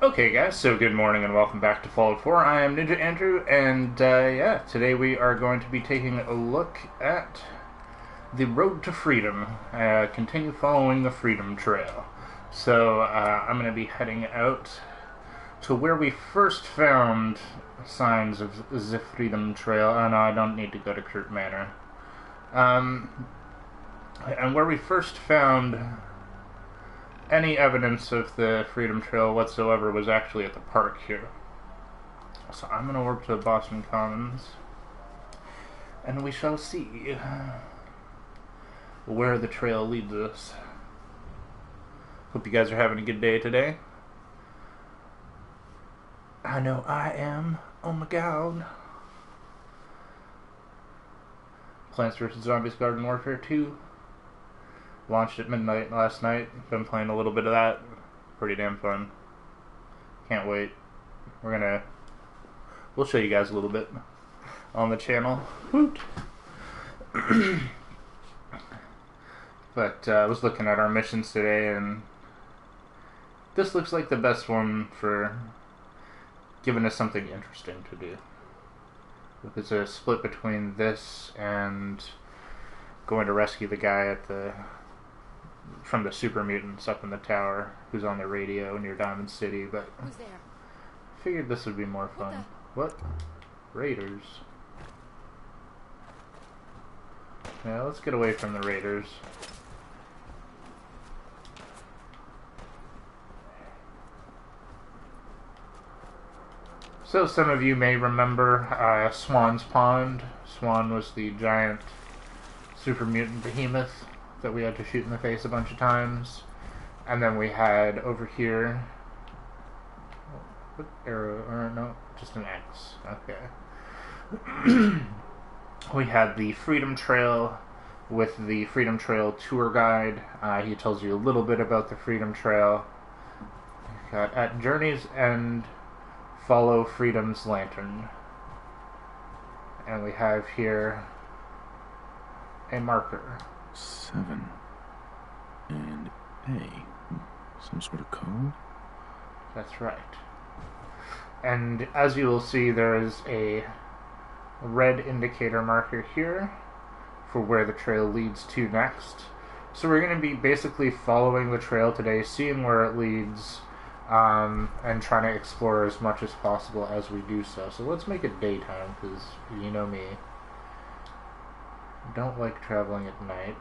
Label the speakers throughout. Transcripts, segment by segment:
Speaker 1: Okay guys, so good morning and welcome back to Fallout 4. I am Ninja Andrew, and yeah, today we are going to be taking a look at the road to freedom. Continue following the Freedom Trail. So I'm going to be heading out to where we first found signs of the Freedom Trail. Oh no, I don't need to go to Kurt Manor. And where we first found any evidence of the Freedom Trail whatsoever was actually at the park here. So I'm going to work to Boston Commons, and we shall see where the trail leads us. Hope you guys are having a good day today. I know I am. Oh my god. Plants vs. Zombies Garden Warfare 2. Launched at midnight last night. Been playing a little bit of that. Pretty damn fun. Can't wait. We'll show you guys a little bit on the channel. Woot! But I was looking at our missions today, and this looks like the best one for giving us something interesting to do. It's a split between this and going to rescue the guy from the super mutants up in the tower who's on the radio near Diamond City, but
Speaker 2: who's there?
Speaker 1: Figured this would be more fun. What? Raiders. Yeah, let's get away from the Raiders. So some of you may remember Swan's Pond. Swan was the giant super mutant behemoth that we had to shoot in the face a bunch of times. And then we had over here, what arrow, or no, just an X, okay. We had the Freedom Trail with the Freedom Trail tour guide. He tells you a little bit about the Freedom Trail. Got at Journey's End, follow Freedom's Lantern. And we have here a marker.
Speaker 3: 7 and A. Some sort of code?
Speaker 1: That's right. And as you will see, there is a red indicator marker here for where the trail leads to next. So we're going to be basically following the trail today, seeing where it leads, and trying to explore as much as possible as we do so. So let's make it daytime, because you know me. Don't like traveling at night.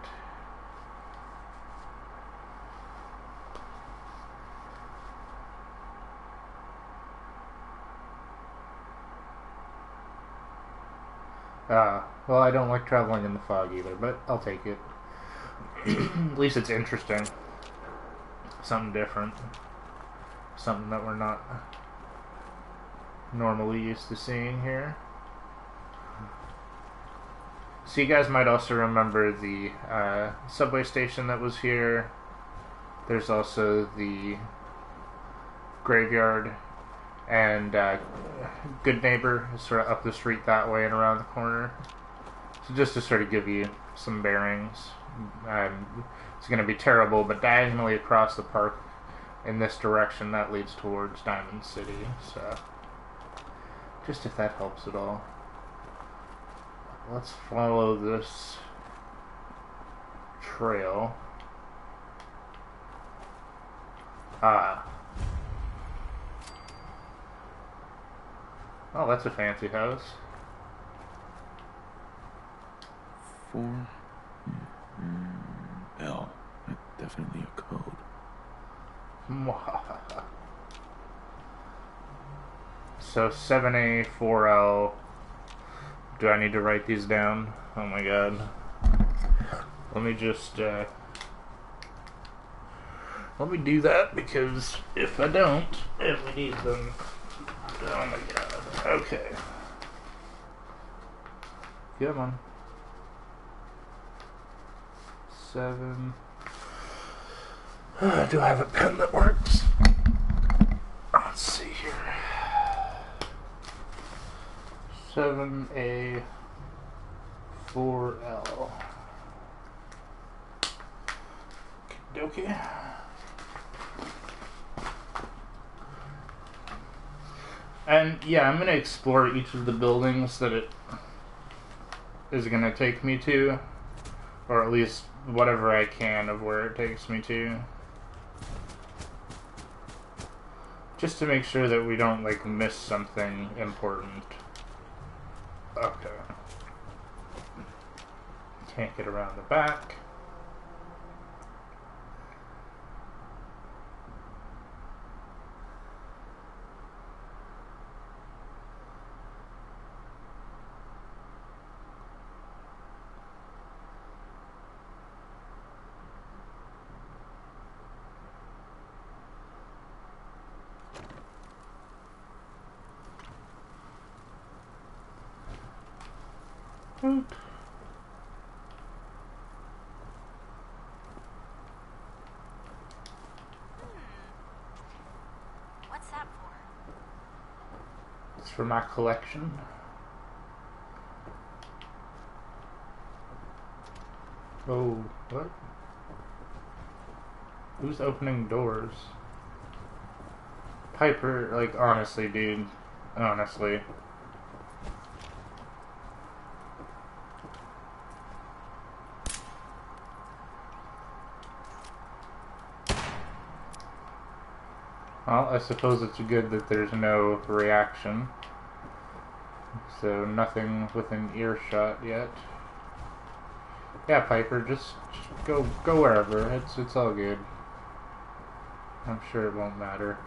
Speaker 1: Well, I don't like traveling in the fog either, but I'll take it. At least it's interesting. Something different. Something that we're not normally used to seeing here. So you guys might also remember the subway station that was here. There's also the graveyard, and Good Neighbor is sort of up the street that way and around the corner. So just to sort of give you some bearings. It's going to be terrible, but diagonally across the park in this direction, that leads towards Diamond City. So just if that helps at all. Let's follow this trail. Oh, that's a fancy house.
Speaker 3: 4 L. That's definitely a code.
Speaker 1: So 7A, 4L. Do I need to write these down? Oh my god. Let me just, let me do that, because if I don't, and we need them. Oh my god. Okay. Come on. 7. Do I have a pen that works? Let's see here. 7A, 4L. Okie dokie. And yeah, I'm gonna explore each of the buildings that it is gonna take me to, or at least whatever I can of where it takes me to, just to make sure that we don't like miss something important. Okay. Can't get around the back. Oop.
Speaker 2: What's that for?
Speaker 1: It's for my collection. Oh, what? Who's opening doors? Piper, like, honestly, dude. Honestly. Well, I suppose it's good that there's no reaction. So, nothing within earshot yet. Yeah, Piper, just go wherever. It's all good. I'm sure it won't matter.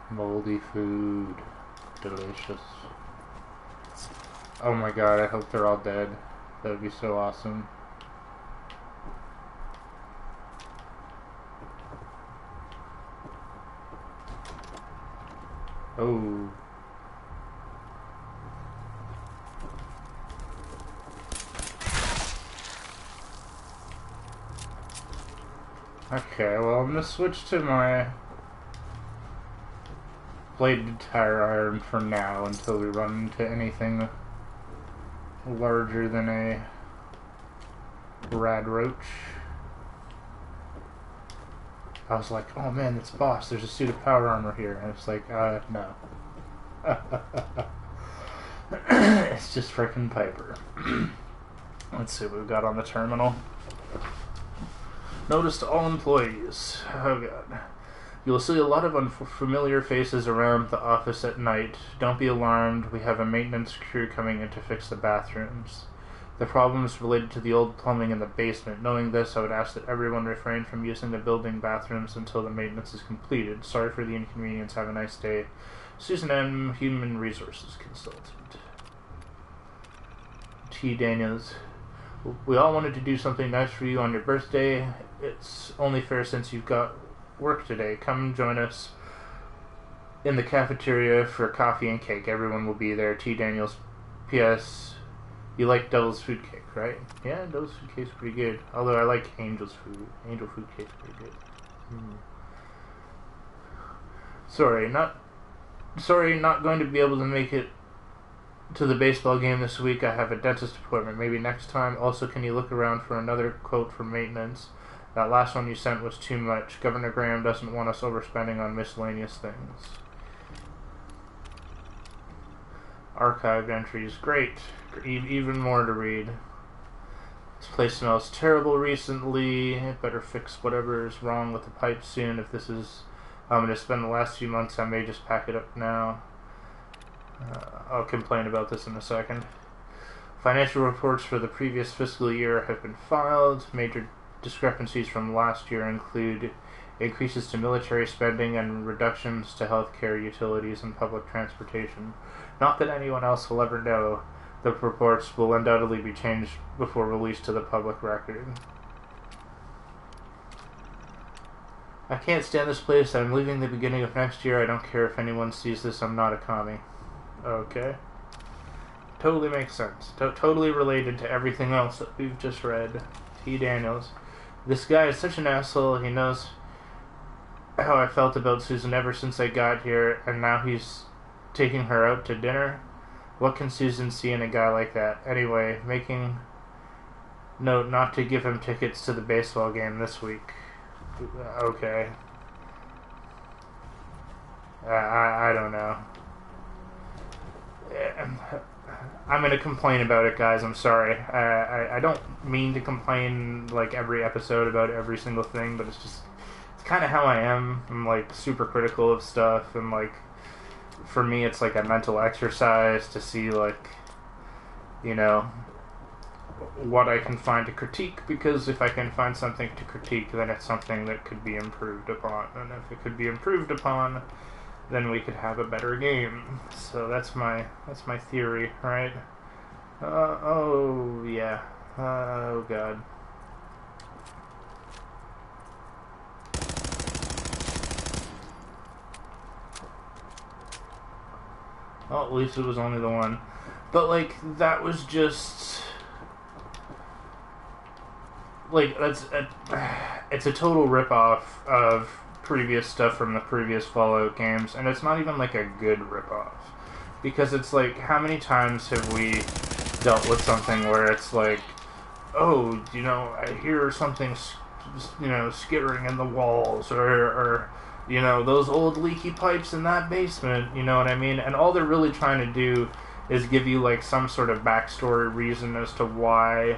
Speaker 1: Moldy food. Delicious. Oh my god, I hope they're all dead. That would be so awesome. Oh. Okay, well, I'm gonna switch to my bladed tire iron for now until we run into anything larger than a rad roach. I was like, oh man, it's boss, there's a suit of power armor here. And it's like, no. It's just frickin' Piper. Let's see what we've got on the terminal. Notice to all employees. Oh god. You'll see a lot of unfamiliar faces around the office at night. Don't be alarmed, we have a maintenance crew coming in to fix the bathrooms. The problem is related to the old plumbing in the basement. Knowing this, I would ask that everyone refrain from using the building bathrooms until the maintenance is completed. Sorry for the inconvenience. Have a nice day. Susan M., Human Resources Consultant. T. Daniels. We all wanted to do something nice for you on your birthday. It's only fair since you've got work today. Come join us in the cafeteria for coffee and cake. Everyone will be there. T. Daniels. P.S. You like Devil's Food Cake, right? Yeah, Devil's Food Cake's pretty good. Although I like Angel's Food. Angel Food Cake's pretty good. Sorry, not going to be able to make it to the baseball game this week. I have a dentist appointment. Maybe next time. Also, can you look around for another quote for maintenance? That last one you sent was too much. Governor Graham doesn't want us overspending on miscellaneous things. Archived entries. Great. Even more to read. This place smells terrible recently. Better fix whatever is wrong with the pipe soon. If this is how I'm going to spend the last few months, I may just pack it up now. I'll complain about this in a second. Financial reports for the previous fiscal year have been filed. Major discrepancies from last year include increases to military spending and reductions to healthcare, utilities, and public transportation. Not that anyone else will ever know. The reports will undoubtedly be changed before release to the public record. I can't stand this place. I'm leaving the beginning of next year. I don't care if anyone sees this. I'm not a commie. Okay. Totally makes sense. Totally related to everything else that we've just read. T. Daniels. This guy is such an asshole. He knows how I felt about Susan ever since I got here, and now he's taking her out to dinner. What can Susan see in a guy like that? Anyway, making Note not to give him tickets to the baseball game this week. Okay. I don't know. I'm gonna complain about it, guys. I'm sorry. I don't mean to complain like every episode about every single thing, but it's kind of how I am. I'm like super critical of stuff, and like for me, it's like a mental exercise to see like, you know, what I can find to critique, because if I can find something to critique, then it's something that could be improved upon, and if it could be improved upon, then we could have a better game. So that's my theory, right? Oh yeah. Oh god. Well, at least it was only the one. But like that was just like it's a total ripoff of previous stuff from the previous Fallout games, and it's not even like a good ripoff, because it's like, how many times have we dealt with something where it's like, oh, you know, I hear something, you know, skittering in the walls, or you know, those old leaky pipes in that basement, you know what I mean? And all they're really trying to do is give you like some sort of backstory reason as to why,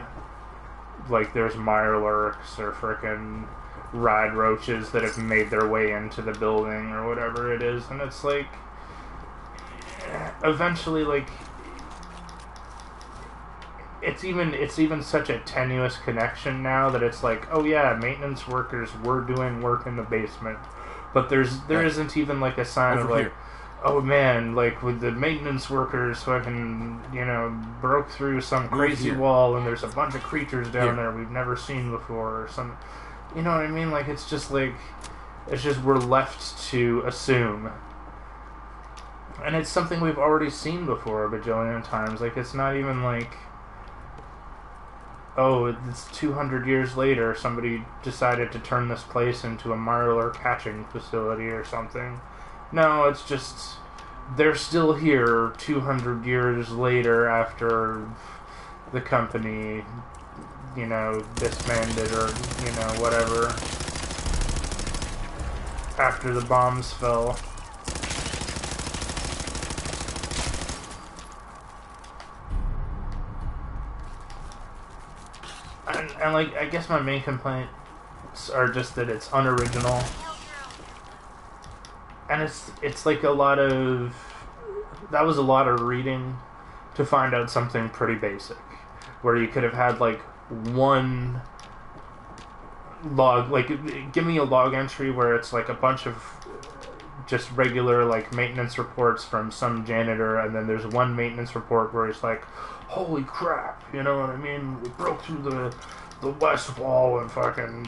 Speaker 1: like, there's Mirelurks or frickin' rad roaches that have made their way into the building or whatever it is, and it's like, eventually, like, it's even such a tenuous connection now that it's like, oh yeah, maintenance workers were doing work in the basement, but there isn't even like a sign of like, oh man, like with the maintenance workers fucking, you know, broke through some crazy wall and there's a bunch of creatures down there we've never seen before, or some, you know what I mean? Like, it's just like, it's just we're left to assume. And it's something we've already seen before a bajillion times. Like, it's not even like, oh, it's 200 years later somebody decided to turn this place into a Mirelurk hatching facility or something. No, it's just, they're still here 200 years later after the company, you know, disbanded, or, you know, whatever, after the bombs fell. And like, I guess my main complaints are just that it's unoriginal. And it's like a lot of, that was a lot of reading to find out something pretty basic, where you could have had like one log, like, give me a log entry where it's like a bunch of just regular like maintenance reports from some janitor, and then there's one maintenance report where it's like, holy crap, you know what I mean, we broke through the west wall and fucking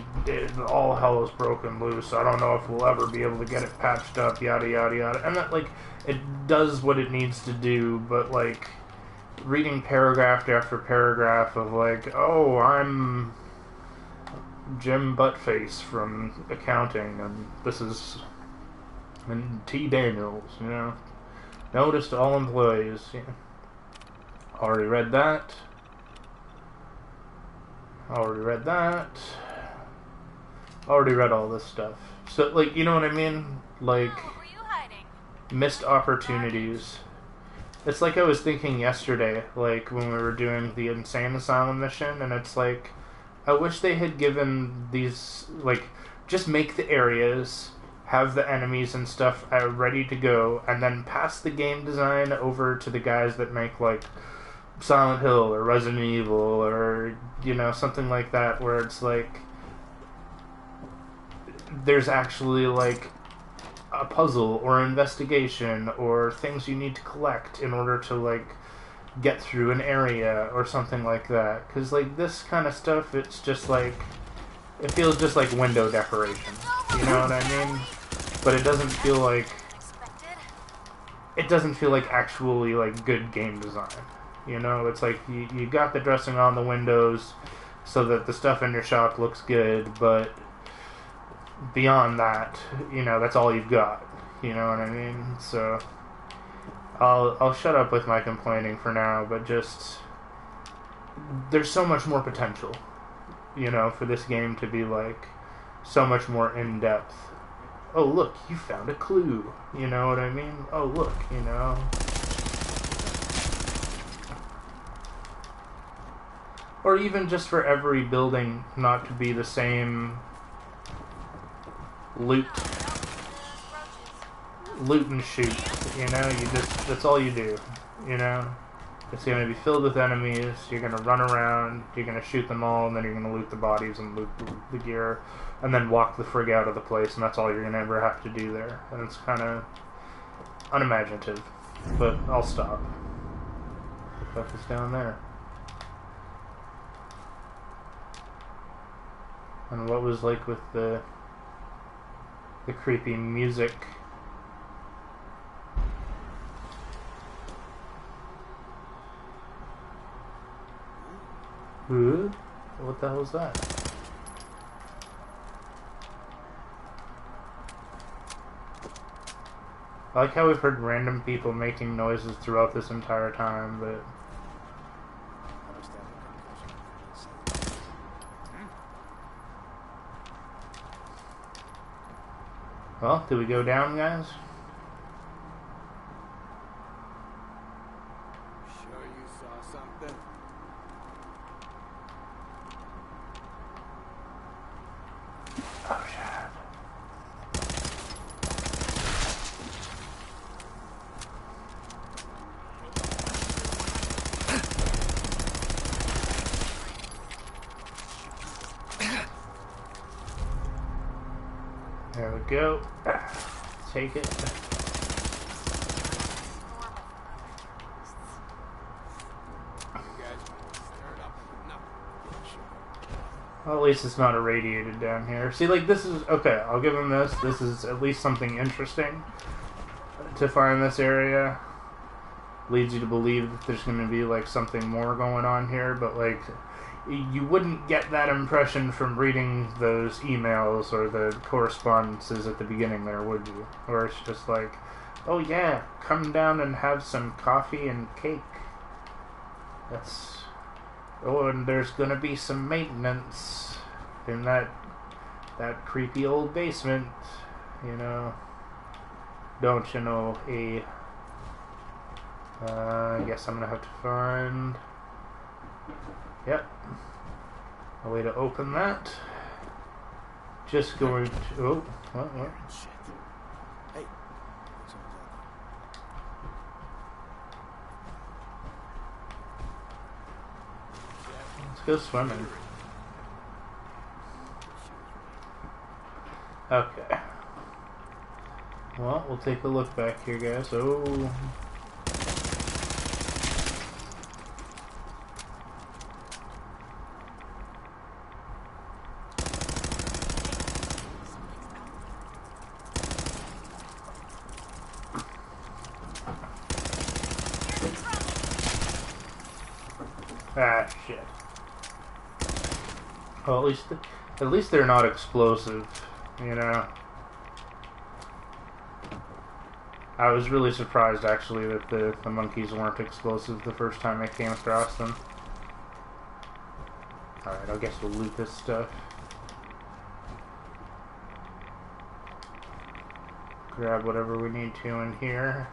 Speaker 1: all hell is broken loose. I don't know if we'll ever be able to get it patched up, yada yada yada. And that, like, it does what it needs to do, but like reading paragraph after paragraph of like, oh, I'm Jim Buttface from accounting, and this is T. Daniels, you know, notice to all employees. Yeah. Already read that. Already read that. Already read all this stuff. So, like, you know what I mean? Like, missed opportunities. It's like I was thinking yesterday, like, when we were doing the Insane Asylum mission, and it's like, I wish they had given these, like, just make the areas, have the enemies and stuff ready to go, and then pass the game design over to the guys that make, like, Silent Hill or Resident Evil or, you know, something like that, where it's like there's actually like a puzzle or investigation or things you need to collect in order to like get through an area or something like that. Because like this kind of stuff, it's just like, it feels just like window decoration, you know what I mean? But it doesn't feel like actually like good game design. You know, it's like you got the dressing on the windows so that the stuff in your shop looks good, but beyond that, you know, that's all you've got. You know what I mean? So I'll shut up with my complaining for now, but just there's so much more potential, you know, for this game to be like so much more in depth. Oh look, you found a clue. You know what I mean? Oh look, you know. Or even just for every building not to be the same loot and shoot. You know, that's all you do. You know, it's gonna be filled with enemies. You're gonna run around. You're gonna shoot them all, and then you're gonna loot the bodies and loot the gear, and then walk the frig out of the place, and that's all you're gonna ever have to do there. And it's kind of unimaginative. But I'll stop. The fuck is down there? And what was like with the creepy music? Ooh, what the hell was that? I like how we've heard random people making noises throughout this entire time, but... Well, do we go down, guys?
Speaker 2: Sure you saw something?
Speaker 1: Oh, shit. There we go. Take it. Well, at least it's not irradiated down here. See, like, this is... Okay, I'll give him this. This is at least something interesting to find this area. Leads you to believe that there's going to be, like, something more going on here, but, like... You wouldn't get that impression from reading those emails or the correspondences at the beginning there, would you? Where it's just like, oh yeah, come down and have some coffee and cake. That's... Oh, and there's gonna be some maintenance in that creepy old basement, you know. Don't you know, I guess I'm gonna have to find... Yep. A way to open that. Just going to... Oh, what?
Speaker 2: Hey.
Speaker 1: Let's go swimming. Okay. Well, we'll take a look back here, guys. Oh... Ah, shit. Well, at least they're not explosive, you know. I was really surprised, actually, that the monkeys weren't explosive the first time I came across them. Alright, I guess we'll loot this stuff. Grab whatever we need to in here.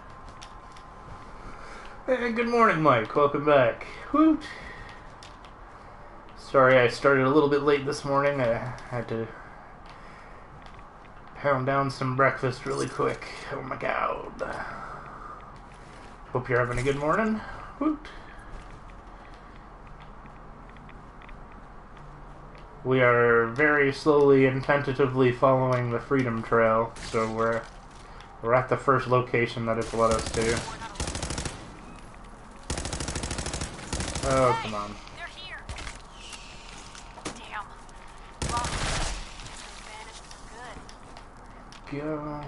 Speaker 1: Hey, good morning, Mike. Welcome back. Woot! Sorry I started a little bit late this morning. I had to pound down some breakfast really quick. Oh my god. Hope you're having a good morning. Woot! We are very slowly and tentatively following the Freedom Trail, so we're at the first location that it's let us to. Oh, come on.
Speaker 4: They're here. Damn. Well, vanished for good.
Speaker 1: Go.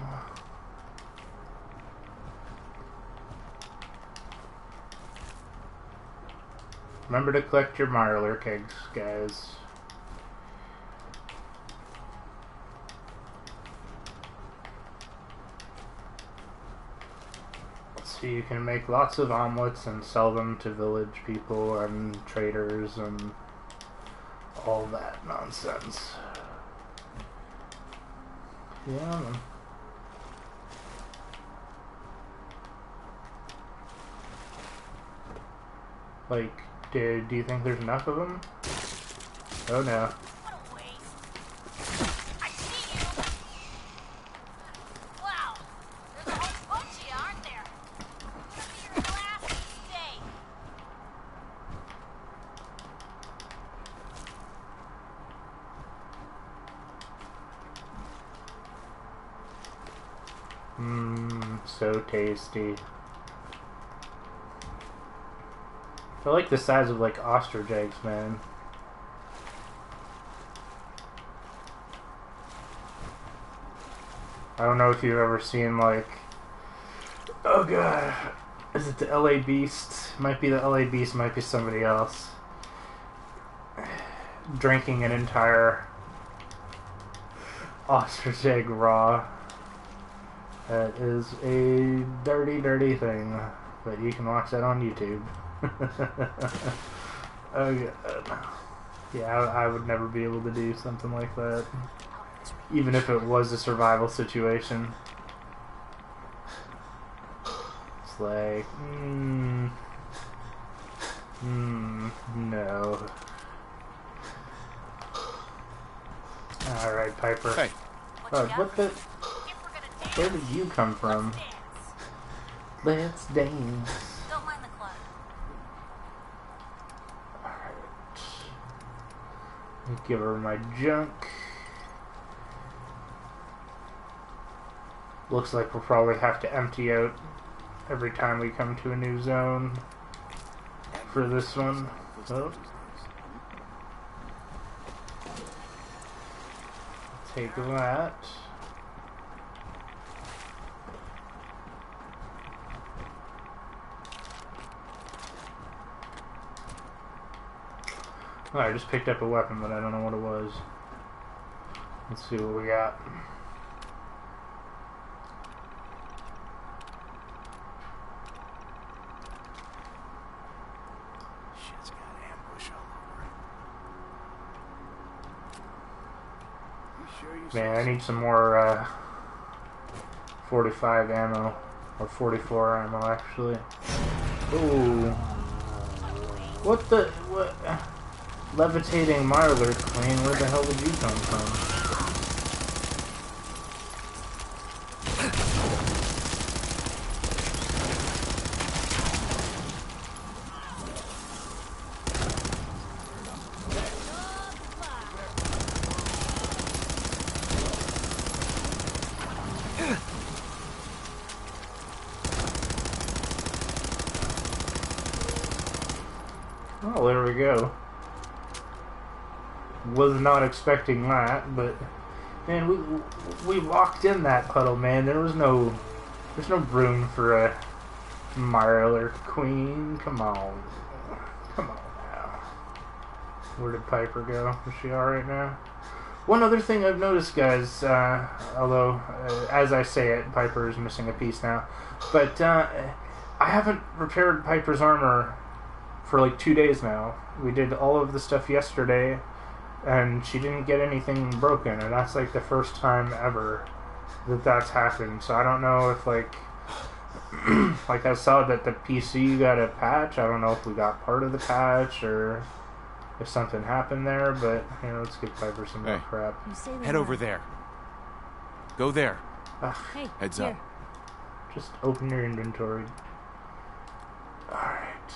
Speaker 1: Remember to collect your Mirelurk eggs, guys. Let's you can make lots of omelets and sell them to village people and traders and all that nonsense. Yeah, man. Like, do you think there's enough of them? Oh no.
Speaker 4: What a waste. I see you. Wow. There's a whole bunch of you, aren't there? Gonna be your last mistake.
Speaker 1: Mmm, so tasty. I like the size of like ostrich eggs, man. I don't know if you've ever seen like, oh god, is it the LA Beast? Might be the LA Beast, might be somebody else. Drinking an entire ostrich egg raw. That is a dirty, dirty thing, but you can watch that on YouTube. Oh god. Yeah, I would never be able to do something like that. Even if it was a survival situation. It's like, no. Alright, Piper.
Speaker 5: Hey.
Speaker 1: Oh, what the? Where did you come from? Let's dance.
Speaker 4: Don't mind the clutter.
Speaker 1: Alright. Give her my junk. Looks like we'll probably have to empty out every time we come to a new zone for this one. Oh. Take that. Oh, I just picked up a weapon, but I don't know what it was. Let's see what we got.
Speaker 2: Shit's got ambush all over it. You sure you
Speaker 1: Man, I need some more 45 ammo. Or 44 ammo, actually. Ooh. What the... What... Levitating Marler Queen, where the hell did you come from? Oh, there we go. Was not expecting that, but man, we walked in that puddle, man. There's no room for a Marler Queen. Come on, come on now. Where did Piper go? Is she all right now? One other thing I've noticed, guys, although as I say it, Piper is missing a piece now, but I haven't repaired Piper's armor for like 2 days now. We did all of the stuff yesterday, and she didn't get anything broken, and that's like the first time ever that that's happened. So I don't know if like like I saw that the PC got a patch. I don't know if we got part of the patch or if something happened there, but you know, let's give Piper some more
Speaker 5: Hey.
Speaker 1: crap.
Speaker 6: You say they
Speaker 5: Head over
Speaker 6: are.
Speaker 5: there. Go there.
Speaker 1: Ugh,
Speaker 6: Hey,
Speaker 5: Heads
Speaker 6: here.
Speaker 5: up.
Speaker 1: just open your inventory. Alright.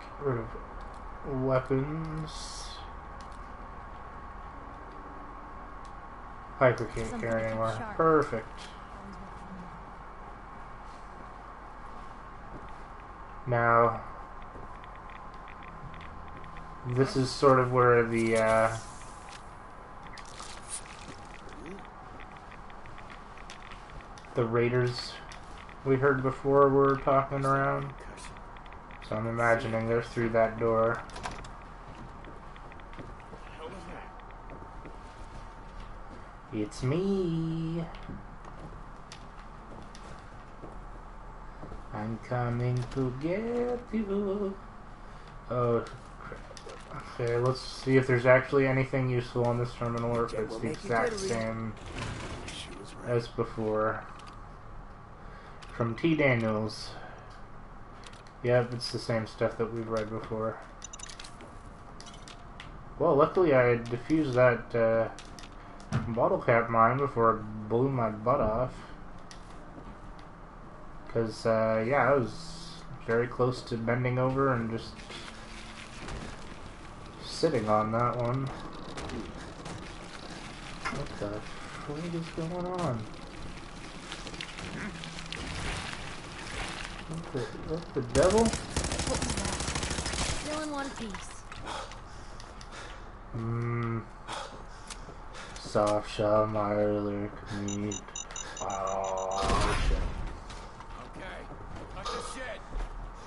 Speaker 1: Get rid of weapons. Piper can't
Speaker 6: Something
Speaker 1: carry
Speaker 6: to keep
Speaker 1: anymore.
Speaker 6: sharp.
Speaker 1: Perfect. Now, this is sort of where the raiders we heard before were talking around. So I'm imagining they're through that door. It's me. I'm coming to get you. Oh, crap. Okay, let's see if there's actually anything useful on this terminal or if
Speaker 2: Okay,
Speaker 1: it's
Speaker 2: we'll
Speaker 1: the
Speaker 2: make you
Speaker 1: exact
Speaker 2: jittery.
Speaker 1: same
Speaker 2: She was right.
Speaker 1: as before. From T. Daniels. Yep, it's the same stuff that we've read before. Well, luckily I diffused that bottle cap mine before it blew my butt off. Because, yeah, I was very close to bending over and just sitting on that one. What the frig is going on? What the devil?
Speaker 4: What was that? Still in one piece.
Speaker 1: Soft shell milder meat. Oh, shit.
Speaker 5: Okay. Like the shit.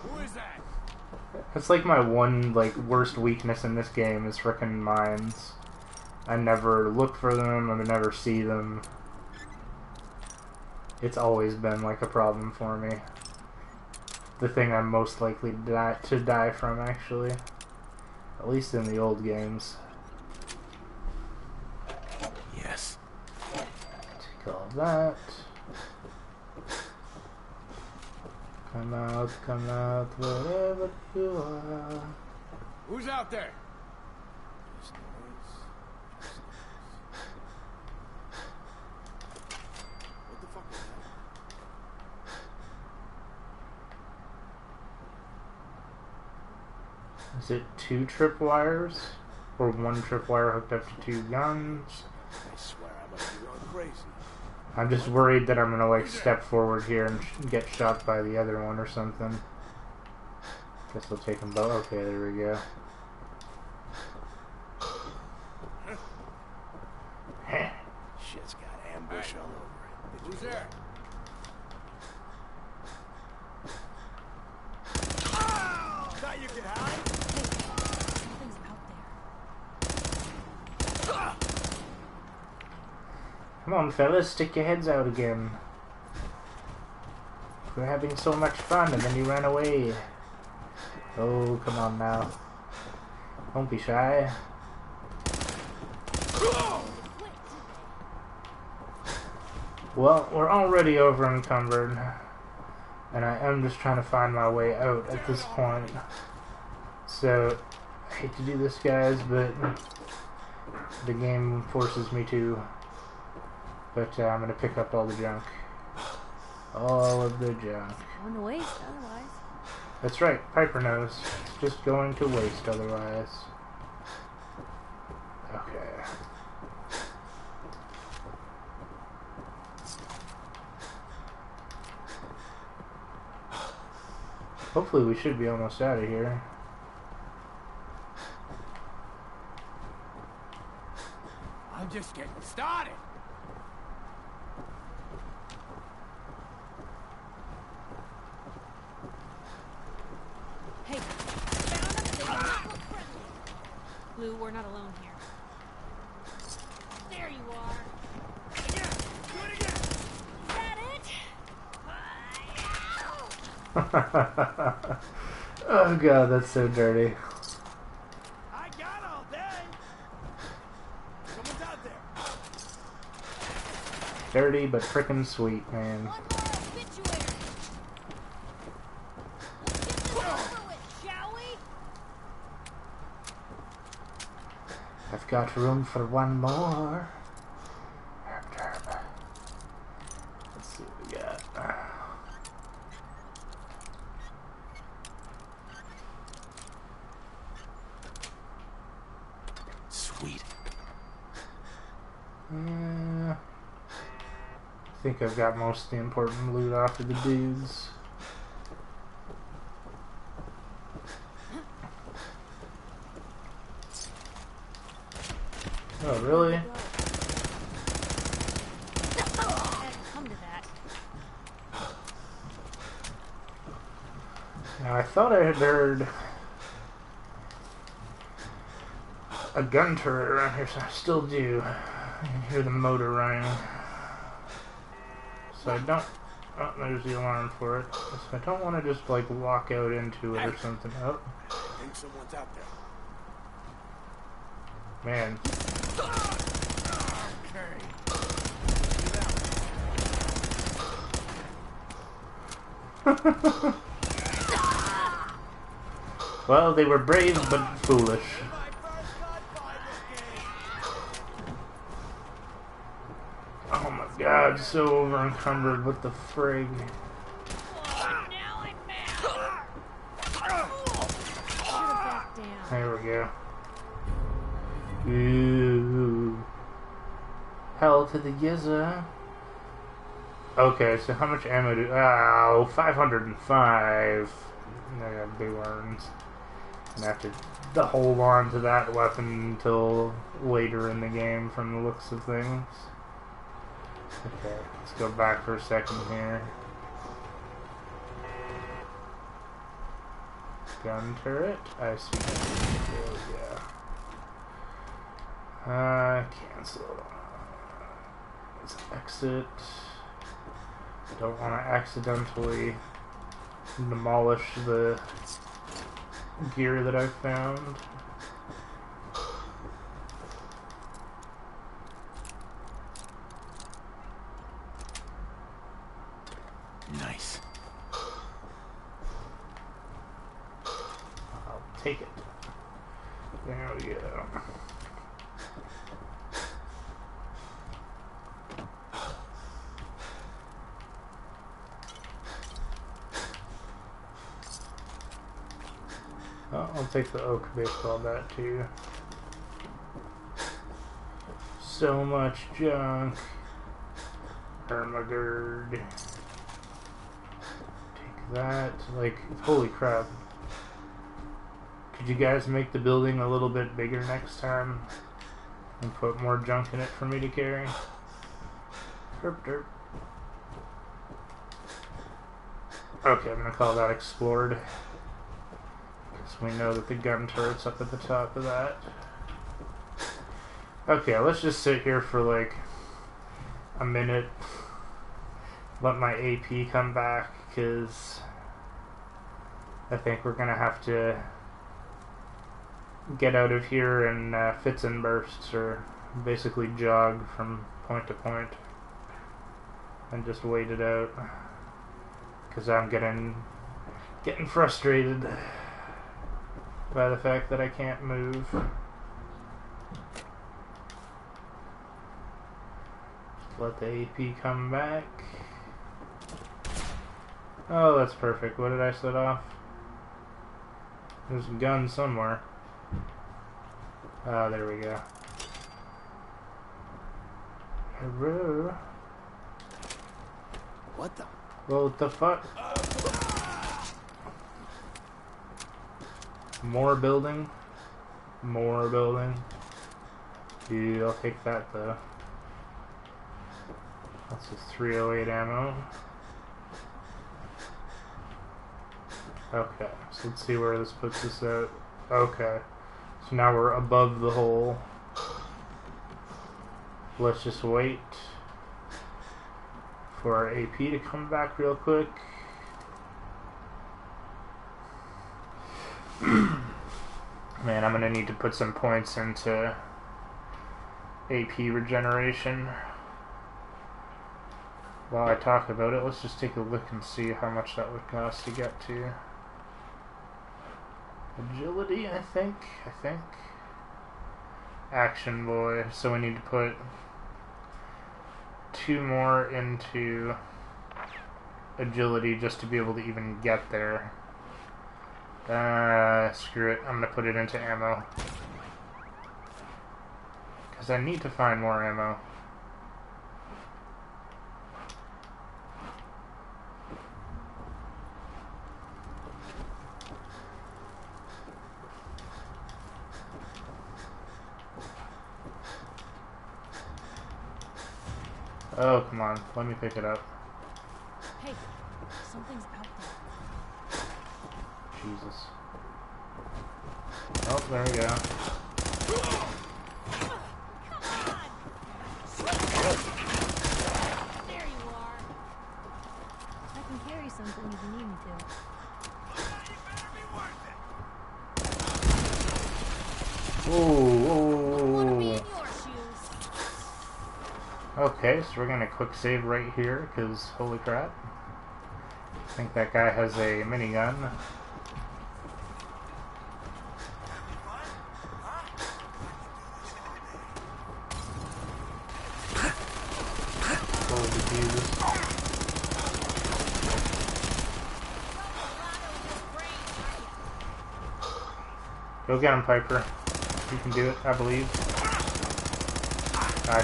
Speaker 5: Who is that?
Speaker 1: That's like my one, like, worst weakness in this game is frickin' mines. I never look for them, I never see them. It's always been, like, a problem for me. The thing I'm most likely to die from, actually. At least in the old games.
Speaker 5: Yes.
Speaker 1: Take all that. Come out, wherever you are.
Speaker 5: Who's out there?
Speaker 2: Just noise. Just noise. What the fuck was that?
Speaker 1: Is it 2 tripwires? Or 1 tripwire hooked up to 2 guns?
Speaker 2: I swear I must be going crazy.
Speaker 1: I'm just worried that I'm gonna, like, step forward here and get shot by the other one or something. Guess we'll take them both. Okay, there we go.
Speaker 2: Shit's got ambush all over it. Did you
Speaker 5: Who's
Speaker 2: hear
Speaker 5: there?
Speaker 2: Thought you could hide?
Speaker 4: Something's out there.
Speaker 1: Come on, fellas, stick your heads out again. We're having so much fun, and then you ran away. Oh, come on now. Don't be shy. Well, we're already over encumbered, and I am just trying to find my way out at this point. So, I hate to do this, guys, but the game forces me to. But I'm gonna pick up all the junk. All of the junk.
Speaker 4: Going to waste otherwise.
Speaker 1: That's right, Piper knows. It's just going to waste otherwise. Okay. Hopefully we should be almost out of here.
Speaker 5: I'm just getting started.
Speaker 4: Hey, found them, they do not look friendly. Blue, we're not alone here. There you are.
Speaker 2: Again! Do it again!
Speaker 4: Is that it?
Speaker 1: Oh god, that's so dirty.
Speaker 2: I got all day! Someone's out there!
Speaker 1: Dirty but frickin' sweet, man.
Speaker 4: One more obituary. Let's get this over with, shall we?
Speaker 1: I've got room for one more. Herb, herb. Let's see what we got.
Speaker 5: Sweet.
Speaker 1: I think I've got most of the important loot off of the dudes. Oh, really?
Speaker 4: Hadn't come to that.
Speaker 1: Now, I thought I had heard a gun turret around here, so I still do. I can hear the motor running. So I don't Oh, there's the alarm for it. So I don't want to just like walk out into it or something. Oh,
Speaker 2: I think someone's out there.
Speaker 1: man. Well, they were brave but foolish. Oh my god, so over encumbered. What the frig?
Speaker 4: Now I'm mad. Should've backed down.
Speaker 1: There we go. Ooh. Hell to the yizza. Okay, so how much ammo do... Oh, 505. I got big ones. And I have to hold on to that weapon until later in the game from the looks of things. Okay, let's go back for a second here. Gun turret. I see. There we go. Cancel. Let's exit. Don't want to accidentally demolish the gear that I found.
Speaker 2: Nice.
Speaker 1: I'll take it. There we go. Oh, I'll take the oak baseball bat too. So much junk. Hermagerd. Take that. Like, holy crap. Could you guys make the building a little bit bigger next time? And put more junk in it for me to carry? Derp derp. Okay, I'm gonna call that explored. So we know that the gun turret's up at the top of that. Okay, let's just sit here for like a minute. Let my AP come back, because I think we're gonna have to get out of here in fits and bursts, or basically jog from point to point and just wait it out, because I'm getting frustrated by the fact that I can't move. Let the AP come back. Oh, that's perfect. What did I set off? There's a gun somewhere. Oh, there we go. Hello?
Speaker 2: What the?
Speaker 1: Well, what the fuck? More building. More building. Yeah, I'll take that though. That's just 308 ammo. Okay, so let's see where this puts us at. Okay, so now we're above the hole. Let's just wait for our AP to come back real quick. Man, I'm gonna need to put some points into AP regeneration. While I talk about it, let's just take a look and see how much that would cost to get to. Agility, I think. Action boy. So we need to put 2 more into agility just to be able to even get there. Screw it. I'm gonna put it into ammo, because I need to find more ammo. Oh, come on. Let me pick it up.
Speaker 4: Hey, something's out there.
Speaker 1: Jesus. Oh, there we go.
Speaker 4: Come on! There you are. Wanna be in
Speaker 1: Ooh.
Speaker 4: your shoes.
Speaker 1: Okay, so we're gonna quick save right here, because holy crap. I think that guy has a minigun. Holy Jesus. Go get him, Piper. You can do it, I believe.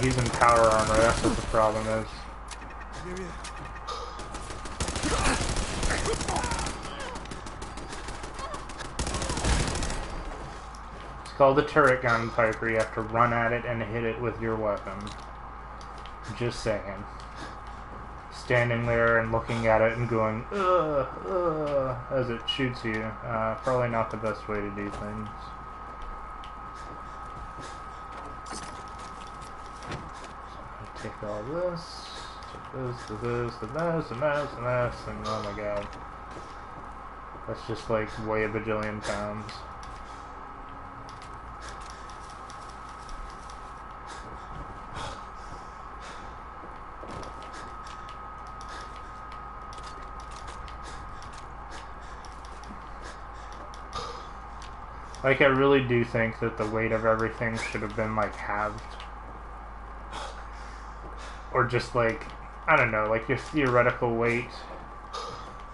Speaker 1: He's in power armor, that's what the problem is. It's called the turret gun, Piper. You have to run at it and hit it with your weapon. Just saying. Standing there and looking at it and going, ugh, ugh, as it shoots you. Probably not the best way to do things. So take all this, to this, to this, and this, and this, and oh my god. That's just like weigh a bajillion pounds. Like, I really do think that the weight of everything should have been, like, halved. Or just, like, I don't know, like, your theoretical weight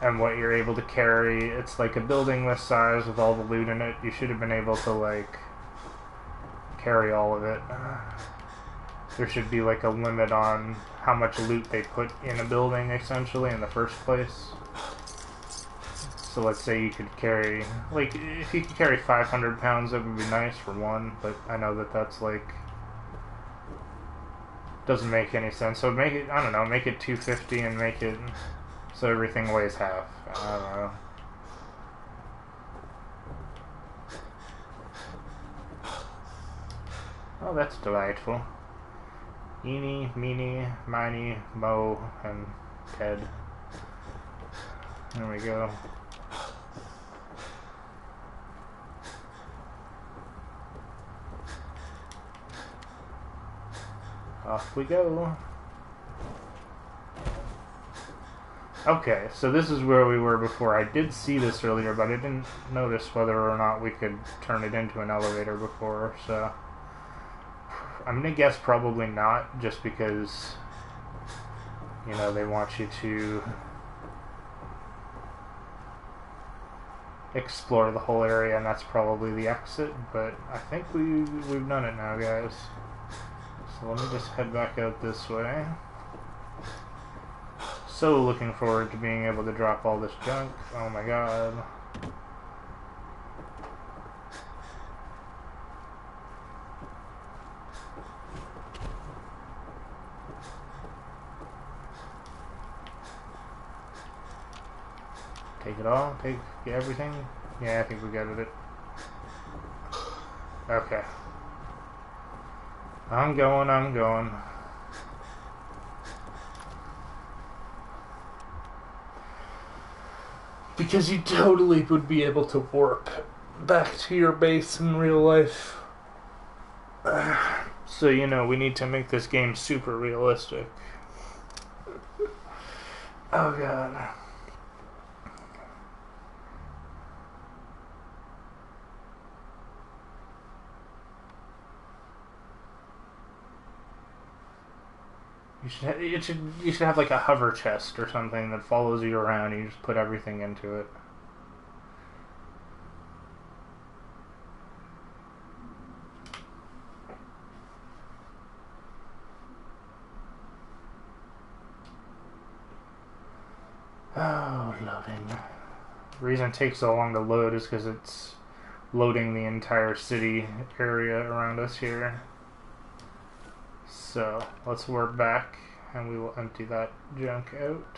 Speaker 1: and what you're able to carry. It's like a building this size with all the loot in it. You should have been able to, like, carry all of it. There should be, like, a limit on how much loot they put in a building, essentially, in the first place. So let's say you could carry, like, if you could carry 500 pounds, that would be nice for one, but I know that that's, like, doesn't make any sense. So make it, I don't know, make it 250 and make it so everything weighs half. I don't know. Oh, that's delightful. Eeny, meeny, miny, mo, and Ted. There we go. Off we go. Okay, so this is where we were before. I did see this earlier, but I didn't notice whether or not we could turn it into an elevator before, so I'm gonna guess probably not, just because, you know, they want you to explore the whole area, and that's probably the exit, but I think we've done it now, guys. So let me just head back out this way. So looking forward to being able to drop all this junk. Oh my god. Take it all? Take everything? Yeah, I think we got it. Okay. I'm going. Because you totally would be able to warp back to your base in real life. So, you know, we need to make this game super realistic. Oh god. You should have like a hover chest or something that follows you around. You just put everything into it. Oh, loading. The reason it takes so long to load is because it's loading the entire city area around us here. So, let's warp back, and we will empty that junk out.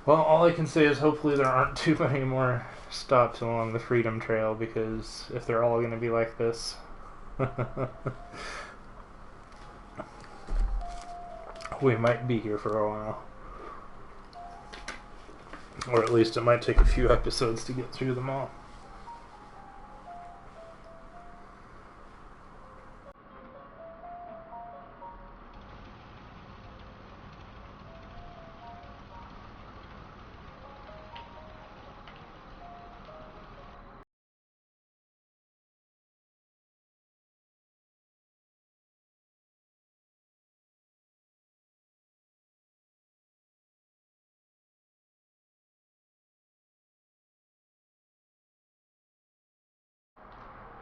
Speaker 1: Well, all I can say is hopefully there aren't too many more stops along the Freedom Trail, because if they're all going to be like this... we might be here for a while. Or at least it might take a few episodes to get through them all.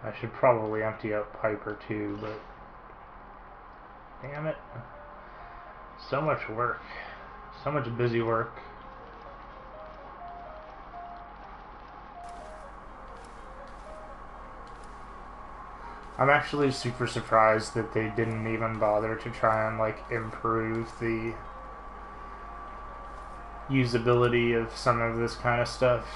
Speaker 1: I should probably empty out Piper too, but damn it. So much work. So much busy work. I'm actually super surprised that they didn't even bother to try and like improve the usability of some of this kind of stuff.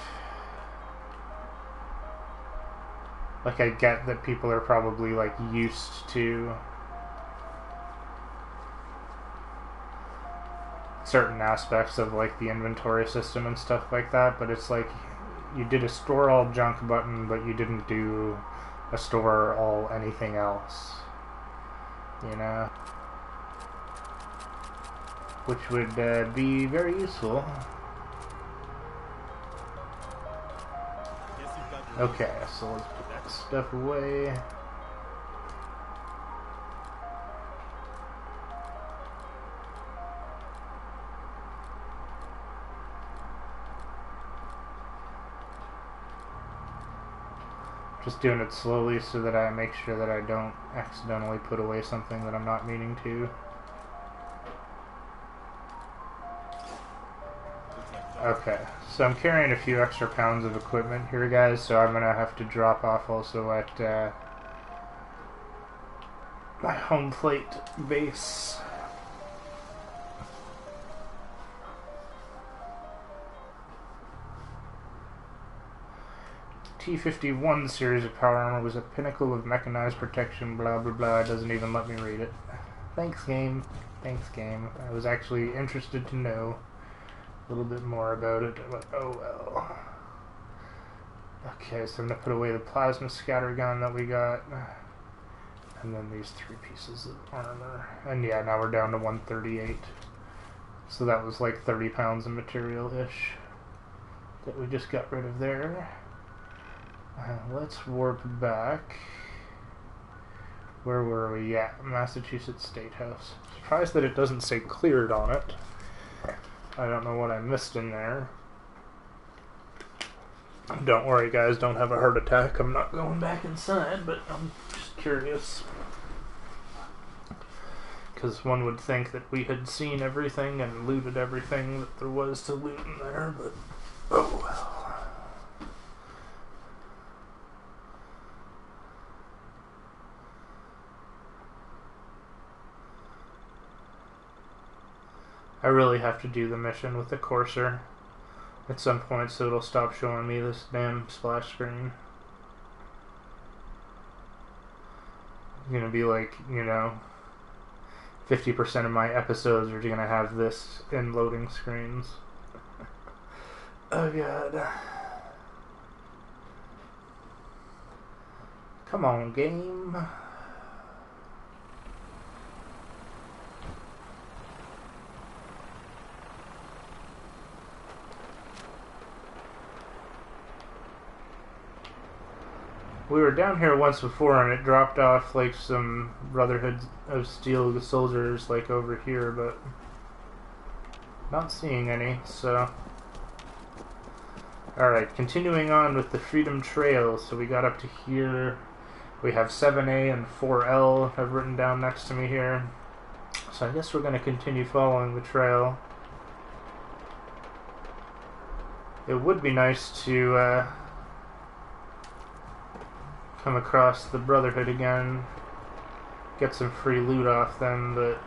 Speaker 1: Like, I get that people are probably like used to certain aspects of like the inventory system and stuff like that, but it's like you did a store all junk button, but you didn't do a store all anything else, you know, which would be very useful. Okay, so let's put that stuff away. Just doing it slowly so that I make sure that I don't accidentally put away something that I'm not meaning to. Okay, so I'm carrying a few extra pounds of equipment here, guys, so I'm gonna have to drop off also at my home plate base. T-51 series of power armor was a pinnacle of mechanized protection, blah blah blah. It doesn't even let me read it. Thanks, game. Thanks, game. I was actually interested to know a little bit more about it, but oh well. Okay, so I'm gonna put away the plasma scatter gun that we got, and then these 3 pieces of armor. And yeah, now we're down to 138. So that was like 30 pounds of material-ish that we just got rid of there. Let's warp back. Where were we? Yeah, Massachusetts State House. Surprised that it doesn't say cleared on it. I don't know what I missed in there. Don't worry, guys, don't have a heart attack. I'm not going back inside, but I'm just curious. Because one would think that we had seen everything and looted everything that there was to loot in there, but oh well. I really have to do the mission with the Courser at some point so it'll stop showing me this damn splash screen. It's gonna be like, you know, 50% of my episodes are gonna have this in loading screens. Oh god. Come on, game. We were down here once before and it dropped off like some Brotherhood of Steel soldiers like over here, but not seeing any, so. Alright, continuing on with the Freedom Trail. So we got up to here. We have 7A and 4L I've written down next to me here. So I guess we're going to continue following the trail. It would be nice to come across the Brotherhood again, get some free loot off them, but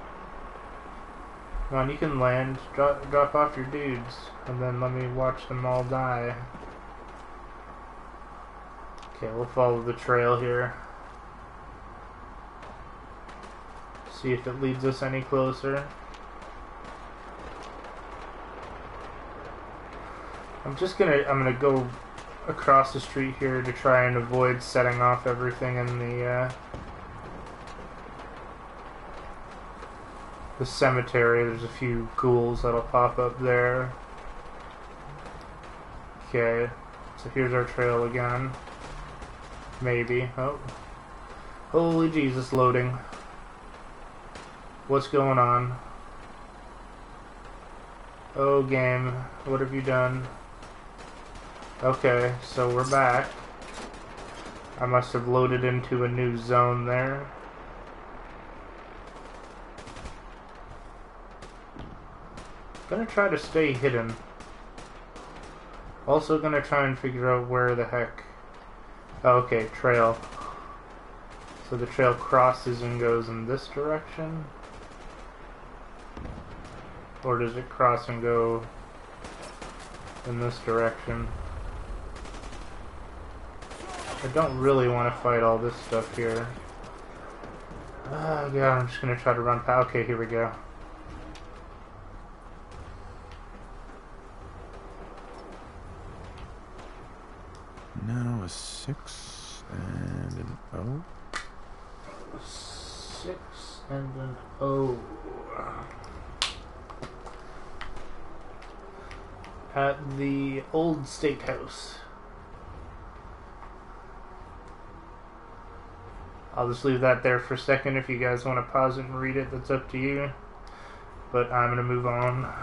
Speaker 1: come on, you can land, drop off your dudes, and then let me watch them all die. Okay, we'll follow the trail here. See if it leads us any closer. I'm gonna go across the street here to try and avoid setting off everything in the cemetery. There's a few ghouls that'll pop up there. Okay, so here's our trail again. Maybe. Oh. Holy Jesus, loading. What's going on? Oh, game. What have you done? Okay, so we're back. I must have loaded into a new zone there. Gonna try to stay hidden. Also gonna try and figure out where the heck... Oh, okay, trail. So the trail crosses and goes in this direction? Or does it cross and go in this direction? I don't really want to fight all this stuff here. Oh god, I'm just gonna try to run past. Okay, here we go.
Speaker 3: Now a 6 and an O.
Speaker 1: 6 and an O. At the old state house. I'll just leave that there for a second. If you guys want to pause it and read it, that's up to you. But I'm going to move on.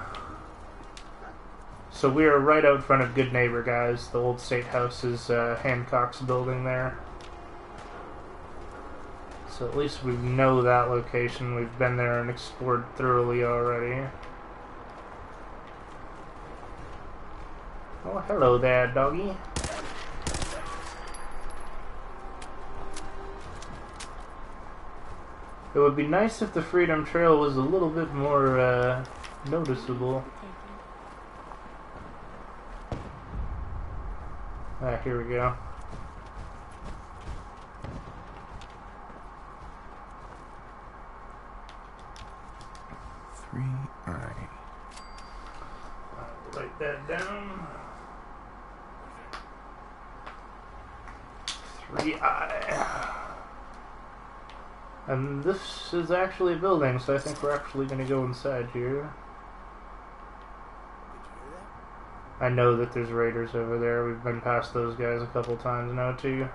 Speaker 1: So we are right out front of Good Neighbor, guys. The old state house is Hancock's building there. So at least we know that location. We've been there and explored thoroughly already. Oh, hello there, doggy. It would be nice if the Freedom Trail was a little bit more noticeable. Ah, here we go. Write that down. 3I. And this is actually a building, so I think we're actually going to go inside here. I know that there's raiders over there. We've been past those guys a couple times now, too.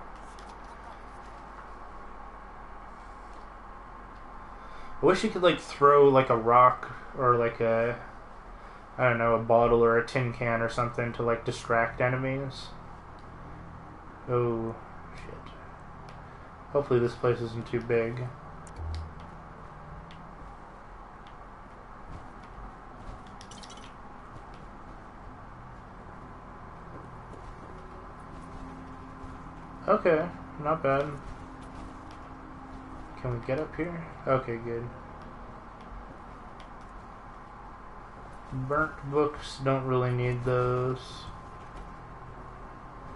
Speaker 1: I wish you could, like, throw, like, a rock or, like, a... I don't know, a bottle or a tin can or something to, like, distract enemies. Oh, shit. Hopefully this place isn't too big. Okay, not bad. Can we get up here? Okay, good. Burnt books, don't really need those.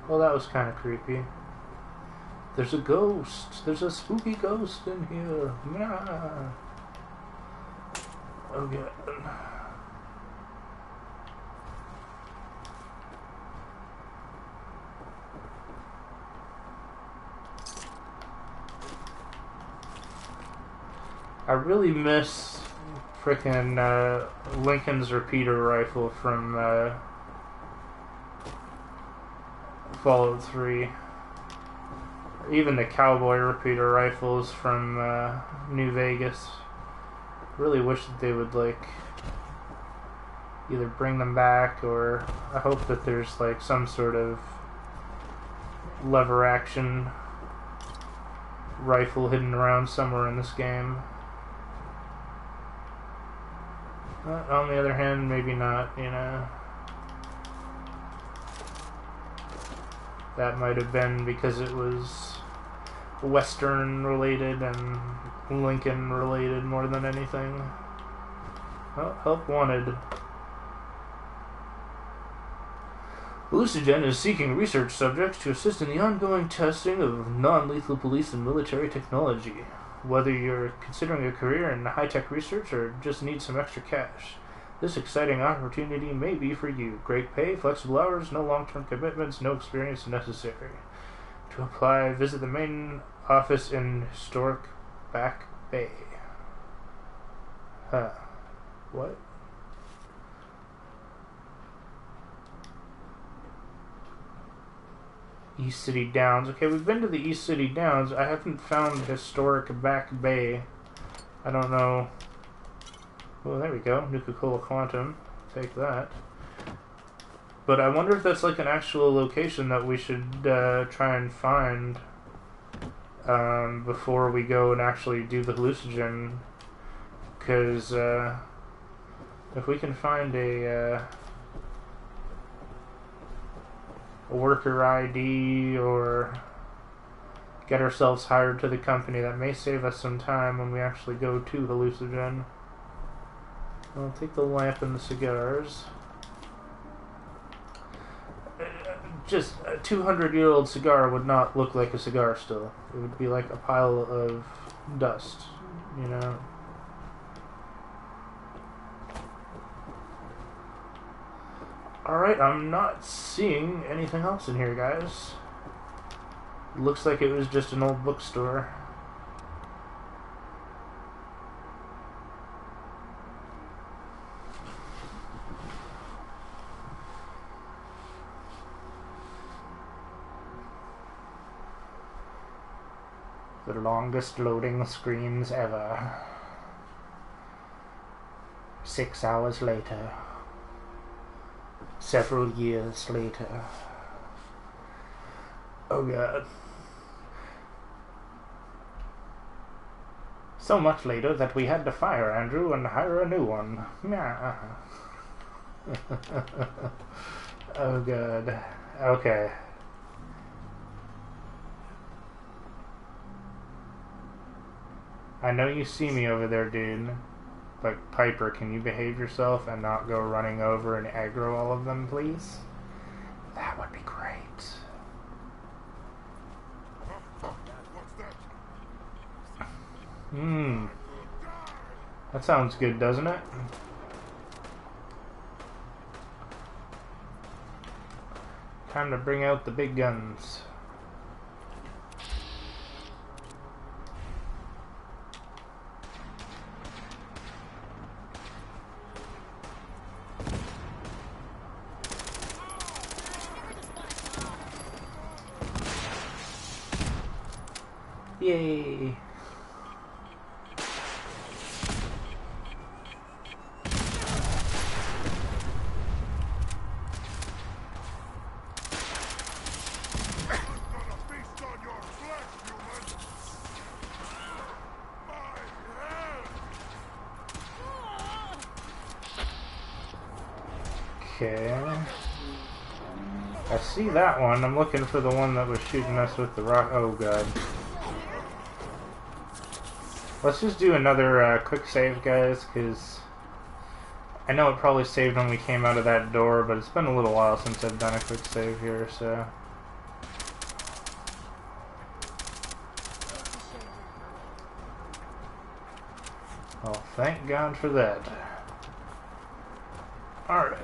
Speaker 1: Well, that was kind of creepy. There's a ghost. There's a spooky ghost in here. Nah. Oh, God. I really miss frickin' Lincoln's repeater rifle from Fallout 3. Even the cowboy repeater rifles from New Vegas. Really wish that they would, like, either bring them back, or I hope that there's, like, some sort of lever action rifle hidden around somewhere in this game. But on the other hand, maybe not, you know. That might have been because it was Western related and Lincoln related more than anything. Oh, help wanted. Hallucinogen is seeking research subjects to assist in the ongoing testing of non-lethal police and military technology. Whether you're considering a career in high-tech research or just need some extra cash, This exciting opportunity may be for you. Great pay, flexible hours, no long-term commitments, no experience necessary. To apply, visit the main office in historic Back Bay. Huh. What? East City Downs. Okay, we've been to the East City Downs. I haven't found historic Back Bay. I don't know. Well, there we go. Nuka-Cola Quantum. Take that. But I wonder if that's like an actual location that we should try and find before we go and actually do the hallucinogen. Because if we can find a worker ID or get ourselves hired to the company, that may save us some time when we actually go to hallucinogen. I'll take the lamp and the cigars. Just a 200-year-old cigar would not look like a cigar still. It would be like a pile of dust, you know? Alright, I'm not seeing anything else in here, guys. Looks like it was just an old bookstore. The longest loading screens ever. 6 hours later. Several years later. Oh god. So much later that we had to fire Andrew and hire a new one. Oh god. Okay. I know you see me over there, dude. But Piper, can you behave yourself and not go running over and aggro all of them, please? That would be great. That sounds good, doesn't it? Time to bring out the big guns. Yay! Okay. I see that one. I'm looking for the one that was shooting us with the rock. Oh god. Let's just do another quick save, guys, because I know it probably saved when we came out of that door, but it's been a little while since I've done a quick save here, so... Well, thank God for that. Alright.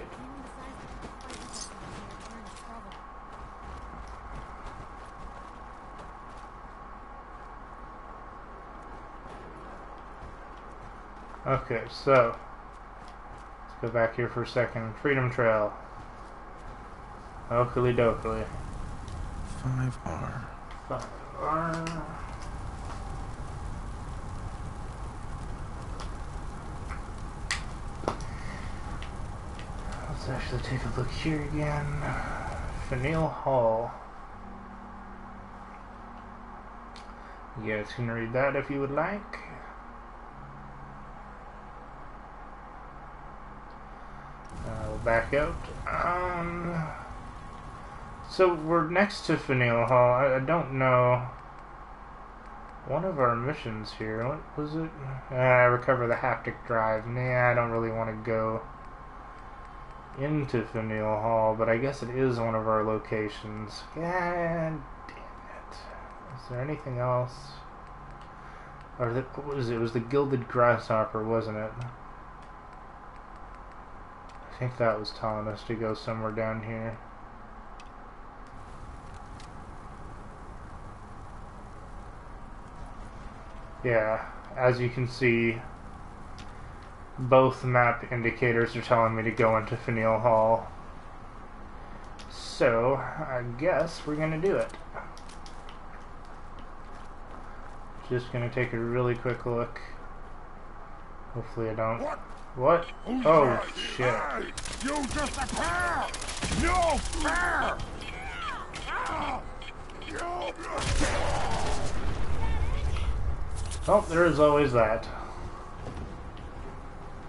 Speaker 1: Okay, so let's go back here for a second. Freedom Trail. Oakley dokley.
Speaker 3: 5R.
Speaker 1: 5R. Let's actually take a look here again. Faneuil Hall. You guys can read that if you would like. We'll back out. So we're next to Faneuil Hall. I don't know. One of our missions here. What was it? Recover the haptic drive. Nah, I don't really want to go into Faneuil Hall, but I guess it is one of our locations. God damn it. Is there anything else? Or what was it? It was the Gilded Grasshopper, wasn't it? I think that was telling us to go somewhere down here. Yeah, as you can see, both map indicators are telling me to go into Faneuil Hall. So, I guess we're gonna do it. Just gonna take a really quick look. Hopefully I don't. What? Oh, shit.
Speaker 5: Hey, you disappear! No fair!
Speaker 1: Oh, there is always that.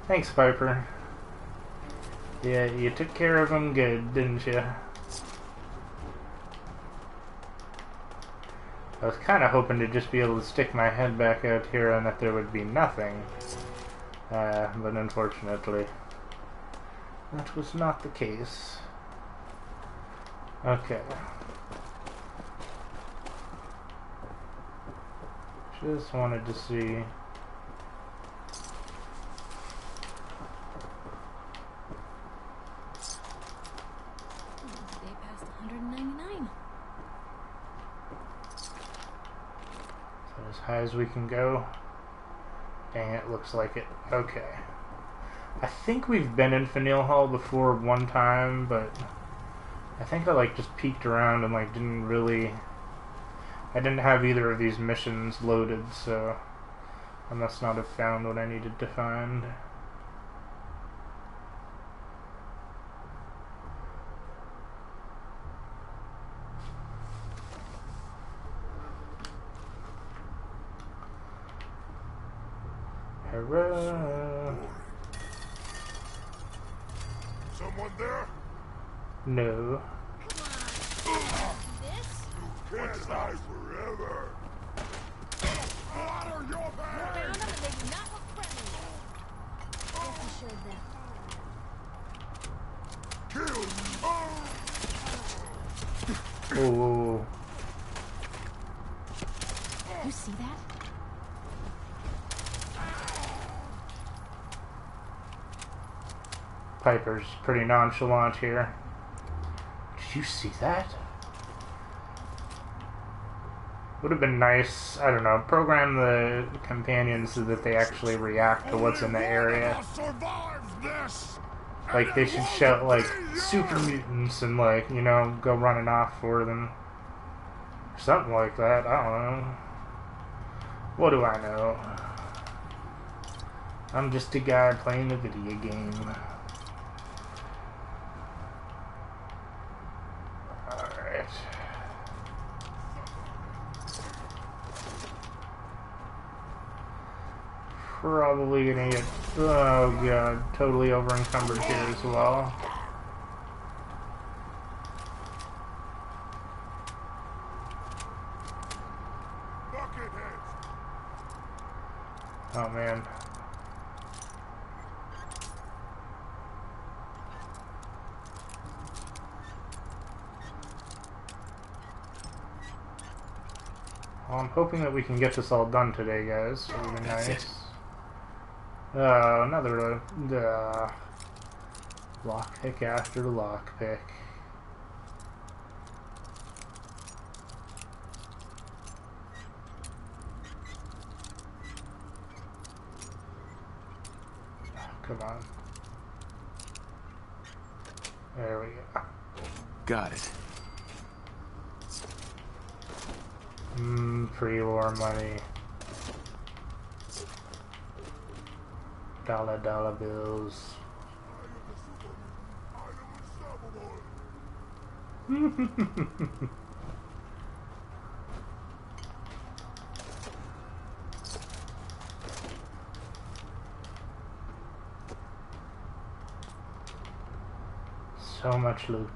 Speaker 1: Thanks, Piper. Yeah, you took care of him good, didn't you? I was kind of hoping to just be able to stick my head back out here and that there would be nothing. But unfortunately, that was not the case. Okay. Just wanted to see.
Speaker 4: They passed 199.
Speaker 1: So as high as we can go. Dang it, looks like it. Okay. I think we've been in Faneuil Hall before one time, but I think I like just peeked around and like didn't really... I didn't have either of these missions loaded, so I must not have found what I needed to find. Hurrah!
Speaker 5: Someone there?
Speaker 1: No.
Speaker 5: Can't die forever. Honor your
Speaker 4: Found
Speaker 5: band!
Speaker 4: them and they do not look friendly. Guess we showed them.
Speaker 5: Kill!
Speaker 1: Oh.
Speaker 4: You see that?
Speaker 1: Piper's pretty nonchalant here. Did you see that? Would have been nice, I don't know, program the companions so that they actually react to what's in the area. Like, they should show, like, super mutants and, like, you know, go running off for them. Something like that, I don't know. What do I know? I'm just a guy playing a video game. Alright. Probably gonna get, oh god, totally over encumbered here as well. Oh man. Well, I'm hoping that we can get this all done today, guys. That would be nice. Another lockpick after lockpick. Come on. There we go.
Speaker 2: Got it.
Speaker 1: Pre-war money. Dollar bills. So much loot.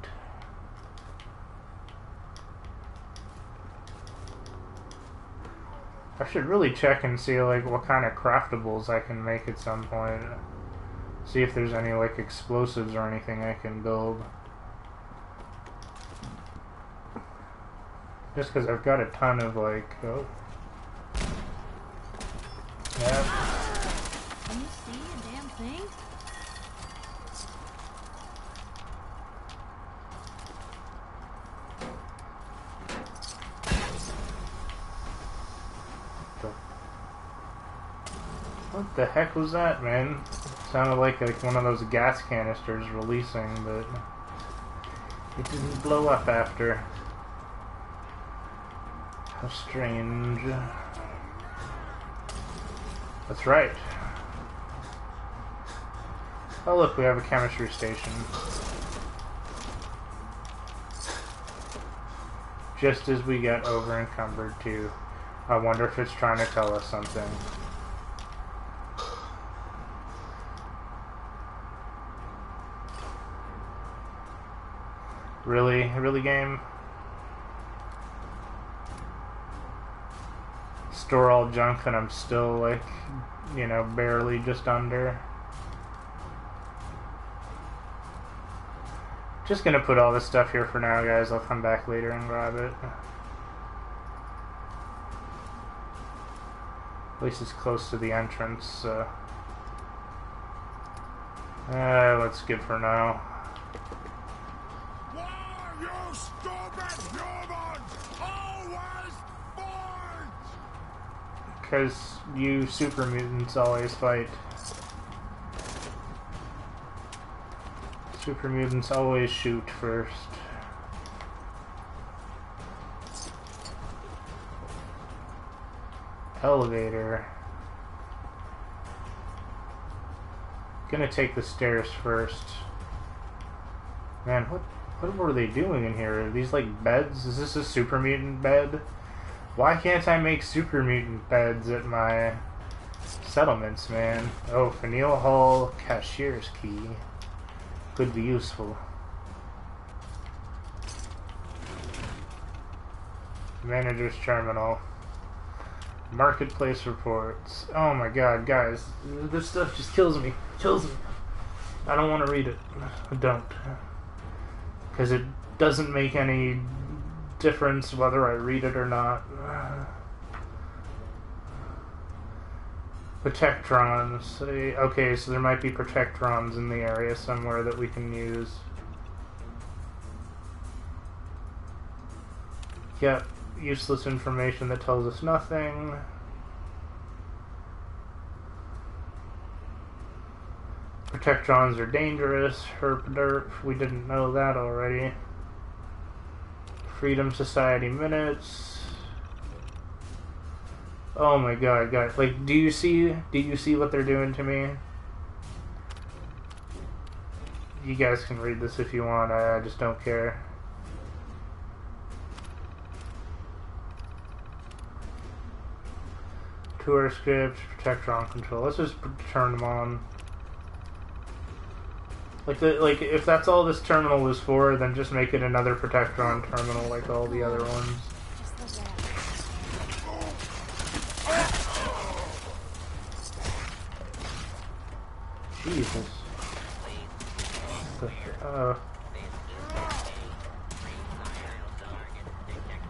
Speaker 1: I should really check and see like what kind of craftables I can make at some point. See if there's any like explosives or anything I can build. Just because I've got a ton of like, oh. Yeah.
Speaker 4: Can you see a damn thing?
Speaker 1: What the heck was that, man? Sounded like one of those gas canisters releasing, but it didn't blow up after. How strange. That's right. Oh look, we have a chemistry station. Just as we get over encumbered too. I wonder if it's trying to tell us something. Really? Really, game? Store all junk and I'm still like, you know, barely just under. Just gonna put all this stuff here for now, guys. I'll come back later and grab it. At least it's close to the entrance, so... that's good for now.
Speaker 5: Why, you stupid humans always fight?
Speaker 1: Because you super mutants always fight. Super mutants always shoot first. Elevator. Gonna take the stairs first. Man, what were they doing in here? Are these like beds? Is this a super mutant bed? Why can't I make super mutant beds at my settlements, man? Oh, Faneuil Hall cashier's key. Could be useful. Manager's terminal. Marketplace reports. Oh my god, guys. This stuff just kills me. Kills me. I don't want to read it. I don't. Because it doesn't make any difference whether I read it or not. Protectrons. Okay, so there might be Protectrons in the area somewhere that we can use. Yep. Useless information that tells us nothing. Protectrons are dangerous. Herp derp. We didn't know that already. Freedom Society minutes. Oh my god, guys. Like, do you see what they're doing to me? You guys can read this if you want. I just don't care. Tour script, Protectron control. Let's just turn them on. Like if that's all this terminal was for, then just make it another Protectron terminal like all the other ones. Jesus.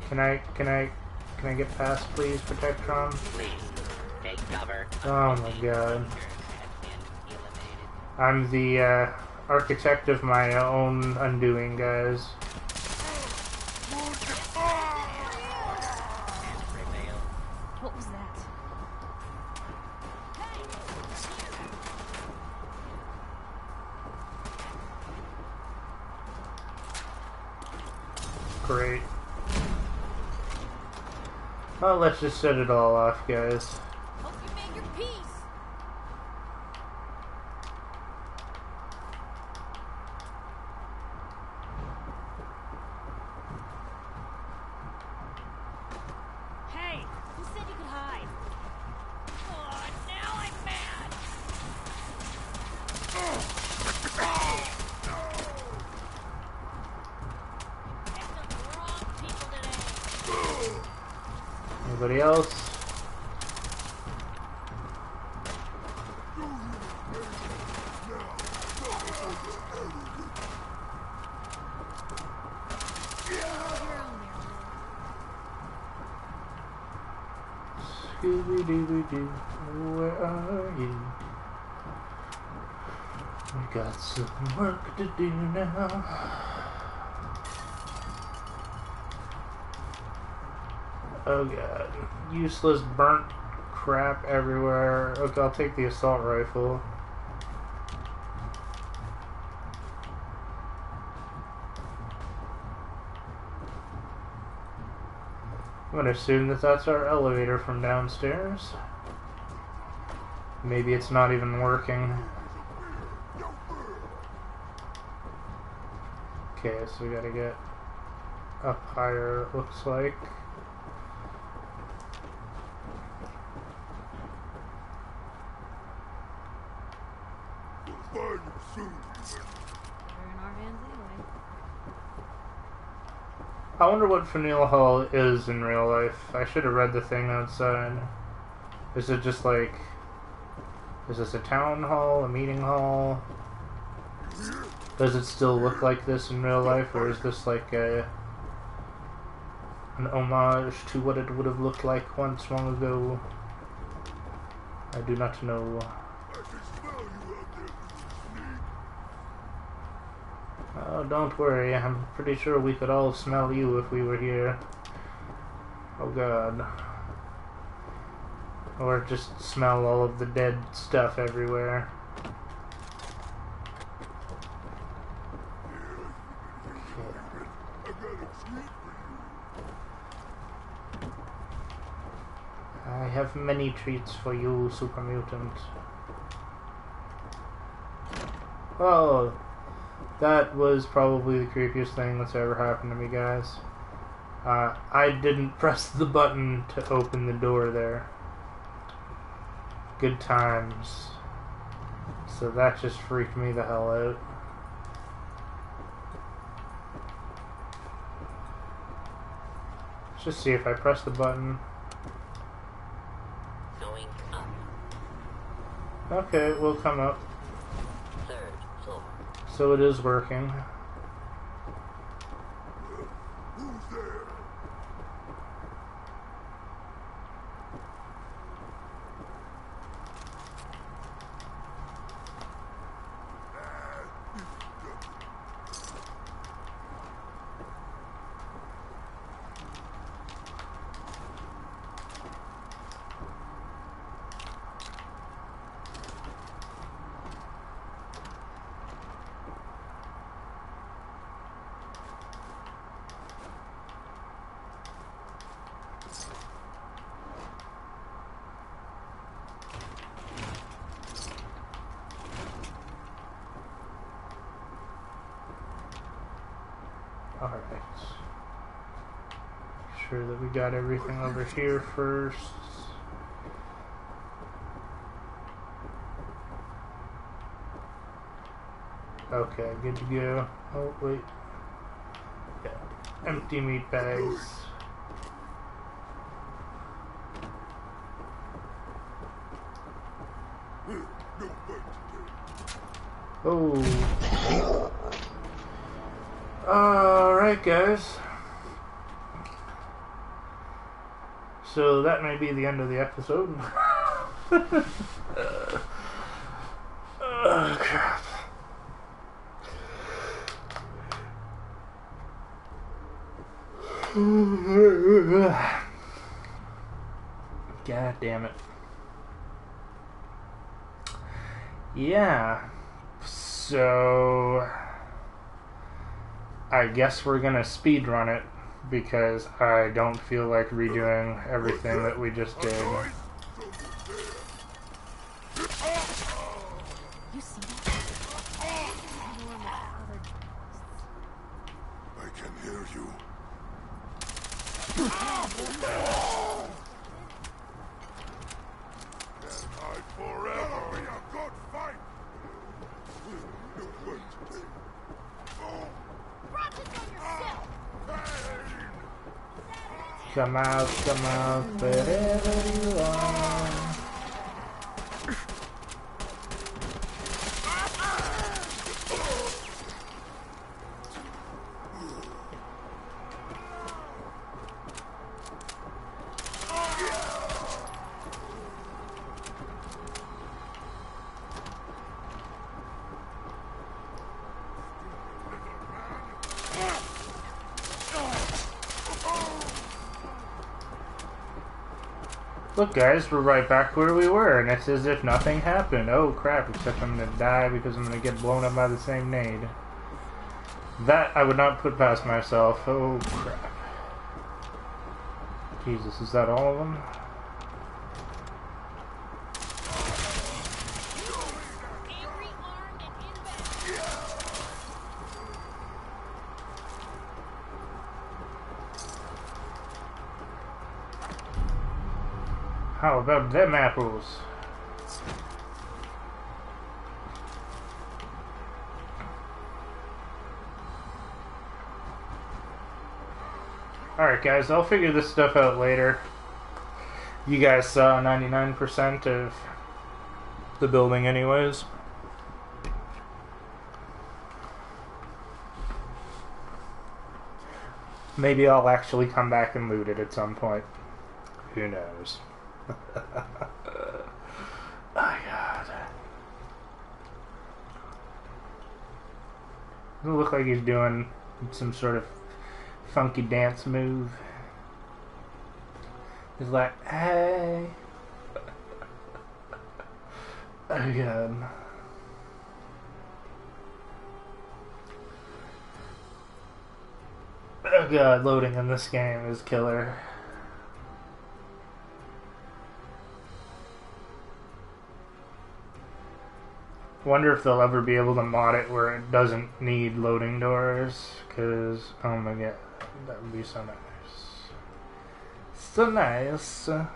Speaker 1: Can I get past, please, Protectron? Oh my god. I'm the architect of my own undoing, guys.
Speaker 4: What was that?
Speaker 1: Great. Well, let's just set it all off, guys.
Speaker 4: Hope you made your peace. Hey, who said you could hide? Oh, now I'm mad. Picked up the wrong people today.
Speaker 1: Anybody else? Scooby-Dooby-Doo, where are you? We got some work to do now. Oh god. Useless burnt crap everywhere. Okay, I'll take the assault rifle. I'm gonna assume that that's our elevator from downstairs. Maybe it's not even working. Okay, so we gotta get up higher, it looks like.
Speaker 4: They're in our hands anyway.
Speaker 1: I wonder what Faneuil Hall is in real life. I should have read the thing outside. Is it just like... Is this a town hall? A meeting hall? Does it still look like this in real life? Or is this like an homage to what it would have looked like once long ago? I do not know. Oh, don't worry. I'm pretty sure we could all smell you if we were here. Oh god. Or just smell all of the dead stuff everywhere. I have many treats for you, super mutant. Oh, that was probably the creepiest thing that's ever happened to me, guys. I didn't press the button to open the door there. Good times. So that just freaked me the hell out. Let's just see if I press the button.
Speaker 6: Going up.
Speaker 1: Okay, we'll come up.
Speaker 6: 3rd floor.
Speaker 1: So it is working. Alright. Make sure that we got everything over here first. Okay, good to go. Oh, wait. Yeah. Empty meat bags. Oh. Alright, guys. So that may be the end of the episode. Oh, crap. God damn it. Yeah. So I guess we're gonna speed run it because I don't feel like redoing everything that we just did.
Speaker 4: You see that?
Speaker 5: I can hear you. Can't hide forever. Be a good fight.
Speaker 1: Come out, wherever you are. Look guys, we're right back where we were, and it's as if nothing happened. Oh crap, except I'm gonna die because I'm gonna get blown up by the same nade. That I would not put past myself. Oh crap. Jesus, is that all of them?
Speaker 4: Angry, armed, and inbound.
Speaker 1: How about them apples? Alright guys, I'll figure this stuff out later. You guys saw 99% of the building anyways. Maybe I'll actually come back and loot it at some point. Who knows? Oh god. Doesn't look like he's doing some sort of funky dance move. He's like, hey. Oh god. Oh god, loading in this game is killer. Wonder if they'll ever be able to mod it where it doesn't need loading doors, cause oh my god, that would be so nice. So nice. I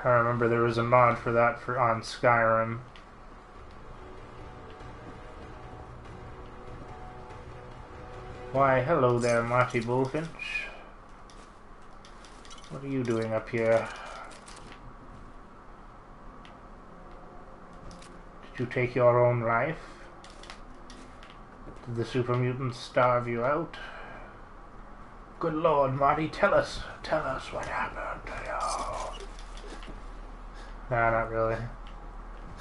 Speaker 1: remember there was a mod for that on Skyrim. Why, hello there, Marty Bullfinch. What are you doing up here? Did you take your own life? Did the super mutants starve you out? Good lord, Marty, tell us what happened to you. Nah, not really.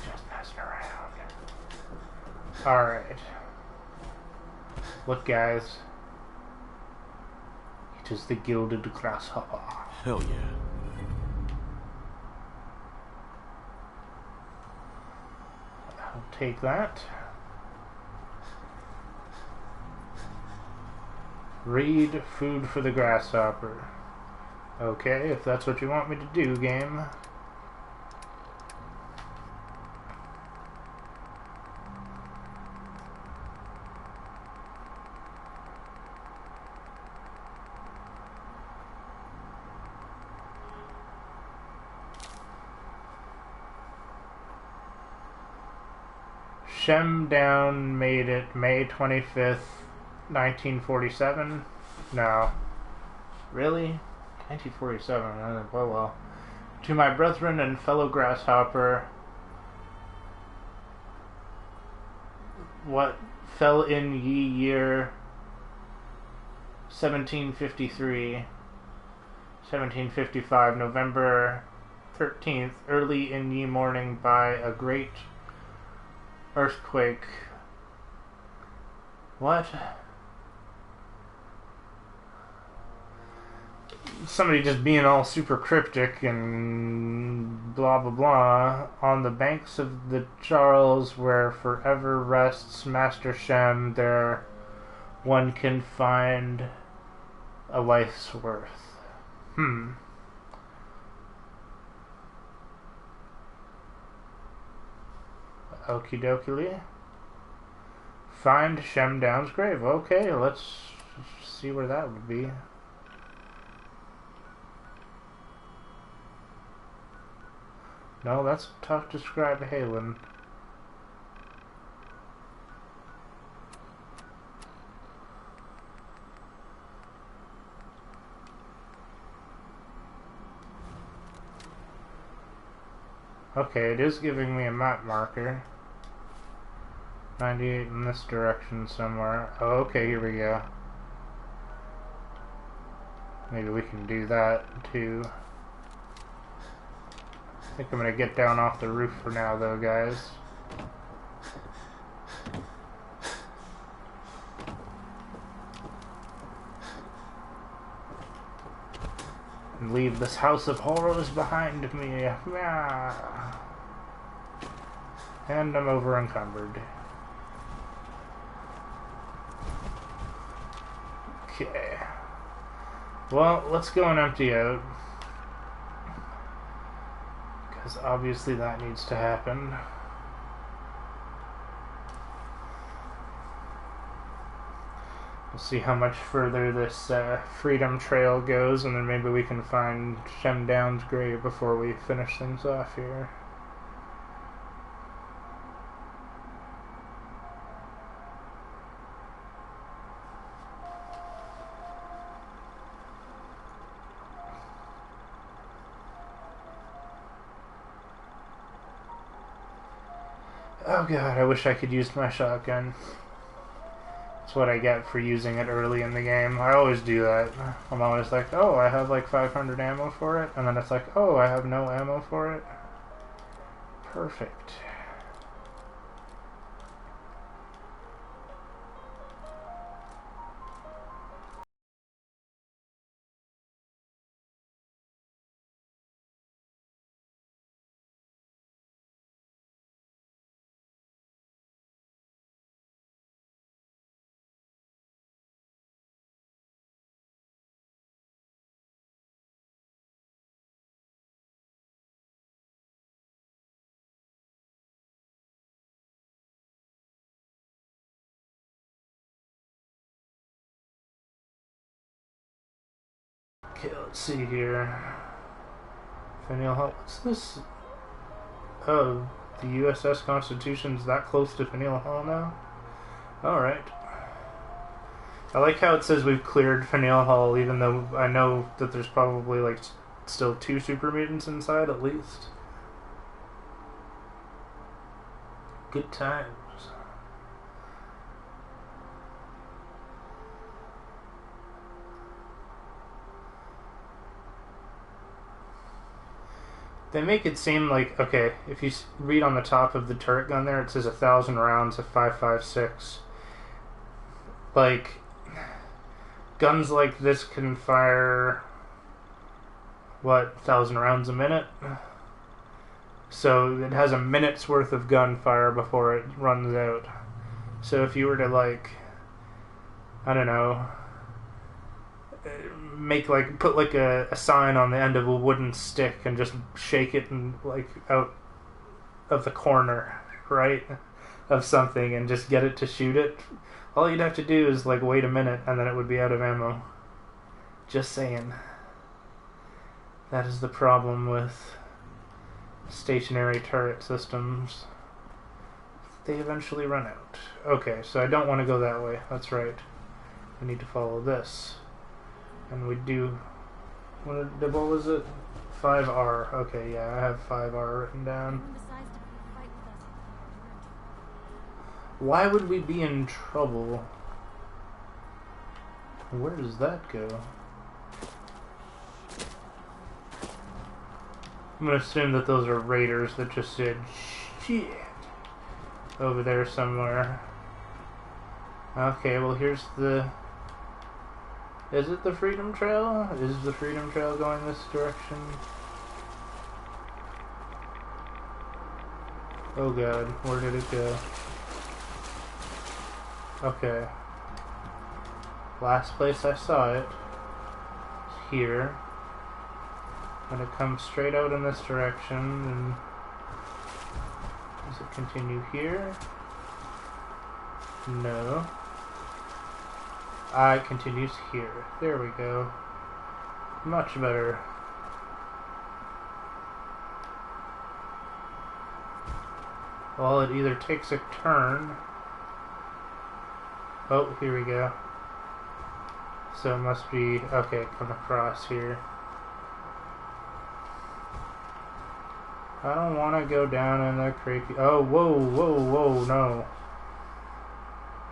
Speaker 1: Just messing around. Alright. Look, guys. It is the Gilded Grasshopper.
Speaker 2: Hell yeah.
Speaker 1: I'll take that. Read food for the grasshopper. Okay, if that's what you want me to do, game. Shem Down made it May 25th, 1947. No. Really? 1947. Well. To my brethren and fellow grasshopper, what fell in ye year 1753, 1755, November 13th, early in ye morning by a great earthquake. What? Somebody just being all super cryptic and blah blah blah. On the banks of the Charles, where forever rests Master Shem, there one can find a life's worth. Okie dokie. Find Shem Down's grave. Okay, let's see where that would be. No, that's tough to describe Halen. Okay, it is giving me a map marker. 98 in this direction somewhere. Oh, okay, here we go. Maybe we can do that too. I think I'm gonna get down off the roof for now though, guys. and leave this house of horrors behind me. Ah. And I'm over encumbered. Okay. Well, let's go and empty out. Because obviously that needs to happen. We'll see how much further this Freedom Trail goes, and then maybe we can find Shem Down's grave before we finish things off here. Oh god, I wish I could use my shotgun. That's what I get for using it early in the game. I always do that. I'm always like, oh, I have like 500 ammo for it, and then it's like, oh, I have no ammo for it. Perfect. Okay, let's see here. Faneuil Hall. What's this? Oh, the USS Constitution's that close to Faneuil Hall now? Alright. I like how it says we've cleared Faneuil Hall, even though I know that there's probably like still 2 super mutants inside at least. Good times. They make it seem like, okay, if you read on the top of the turret gun there, it says 1,000 rounds of 5.56. Like, guns like this can fire, what, 1,000 rounds a minute? So it has a minute's worth of gunfire before it runs out. So if you were to, like, I don't know, put like a sign on the end of a wooden stick and just shake it and like out of the corner, right, of something, and just get it to shoot it, all you'd have to do is like wait a minute and then it would be out of ammo. Just saying. That is the problem with stationary turret systems. They eventually run out. Okay, so I don't want to go that way. That's right. We need to follow this. And we do... What was it? 5R. Okay, yeah, I have 5R written down. Why would we be in trouble? Where does that go? I'm gonna assume that those are raiders that just said shit over there somewhere. Okay, well here's the... Is it the Freedom Trail? Is the Freedom Trail going this direction? Oh god, where did it go? Okay. Last place I saw it is here. And it comes straight out in this direction, and does it continue here? No. It continues here. There we go. Much better. Well, it either takes a turn. Oh, here we go. So it must be, okay, come across here. I don't want to go down in the creepy... Oh, whoa, whoa, whoa, no.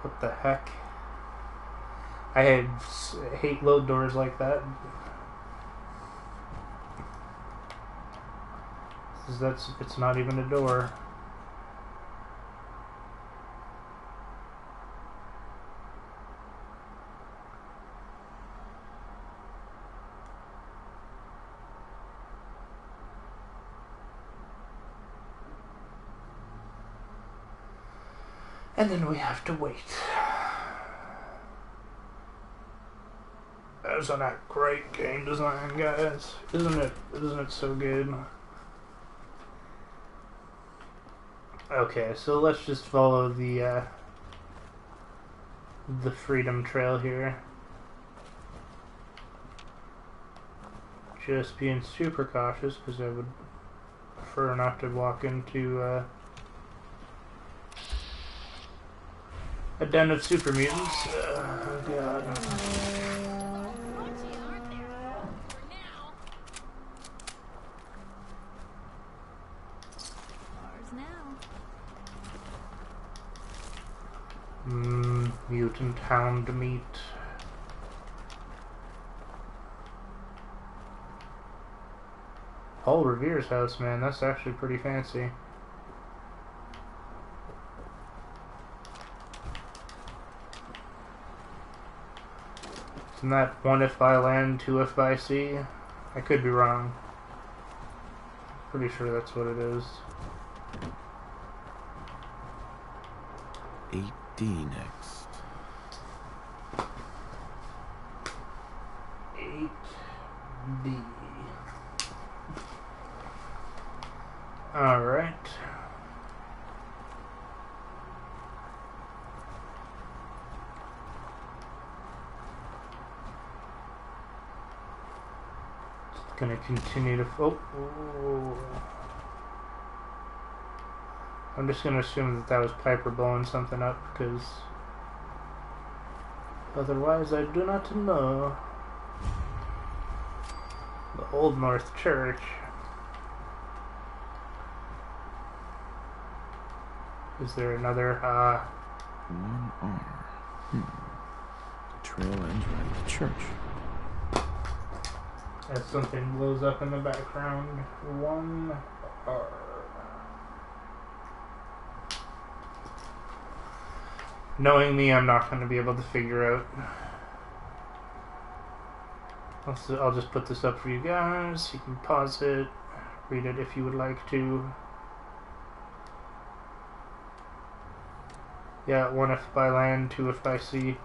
Speaker 1: What the heck? I hate load doors like that. It's not even a door. And then we have to wait. Isn't that great game design, guys? Isn't it? Isn't it so good? Okay, so let's just follow the Freedom Trail here. Just being super cautious because I would prefer not to walk into a den of super mutants. Oh god.
Speaker 4: Punchy, aren't there? For now. Ours now.
Speaker 1: Mutant hound meat. Paul Revere's house, man, that's actually pretty fancy. Isn't that 1 if by land, 2 if by sea? I could be wrong. Pretty sure that's what it is.
Speaker 3: 8D next.
Speaker 1: 8D. Alright. Just gonna continue to... Oh. I'm just gonna assume that that was Piper blowing something up, because... otherwise I do not know. The Old North Church. Is there another,
Speaker 3: 1R. The trail ends right at the church.
Speaker 1: as something blows up in the background? 1R. Knowing me, I'm not going to be able to figure out. I'll just put this up for you guys. You can pause it, read it if you would like to. Yeah, 1 if by land, 2 if by sea.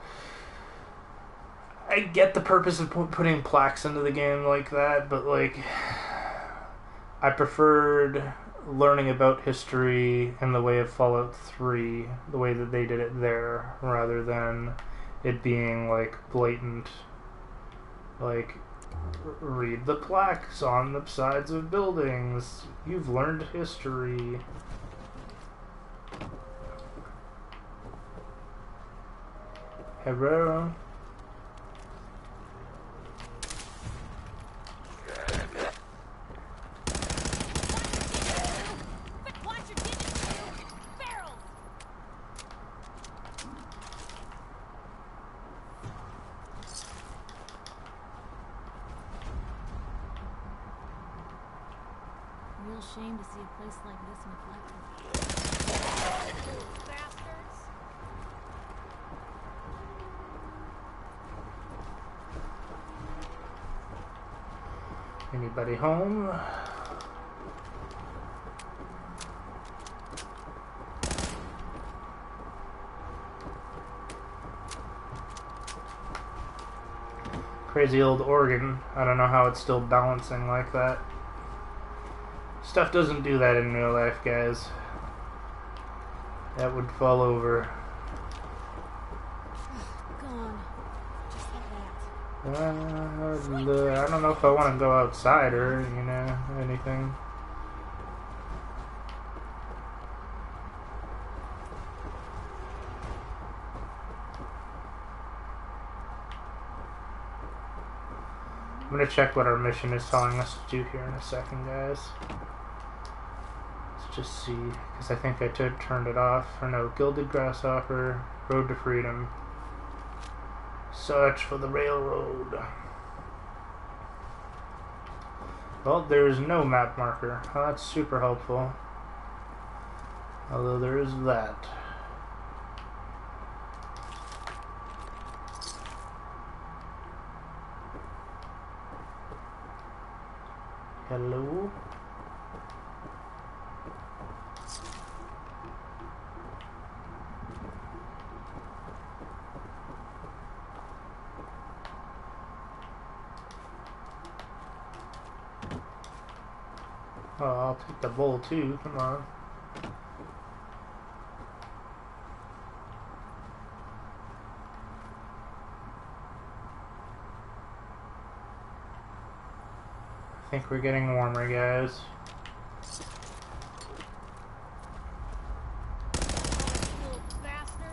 Speaker 1: I get the purpose of putting plaques into the game like that, but like, I preferred learning about history in the way of Fallout 3, the way that they did it there, rather than it being like blatant, like, read the plaques on the sides of buildings, you've learned history. Hello?
Speaker 4: Watch your digits, barrels. Real shame to see a place like this neglected. Bastards.
Speaker 1: Anybody home? Crazy old organ. I don't know how it's still balancing like that. Stuff doesn't do that in real life, guys. That would fall over.
Speaker 4: Gone. Just like that.
Speaker 1: I don't know if I want to go outside or, you know, anything. I'm gonna check what our mission is telling us to do here in a second, guys. Let's just see, because I think I turned it off. Or no, Gilded Grasshopper, Road to Freedom. Search for the railroad. Well, there is no map marker. Oh, that's super helpful. Although there is that. Hello? Oh, I'll take the bowl too. Come on. I think we're getting warmer, guys.
Speaker 4: Little bastard.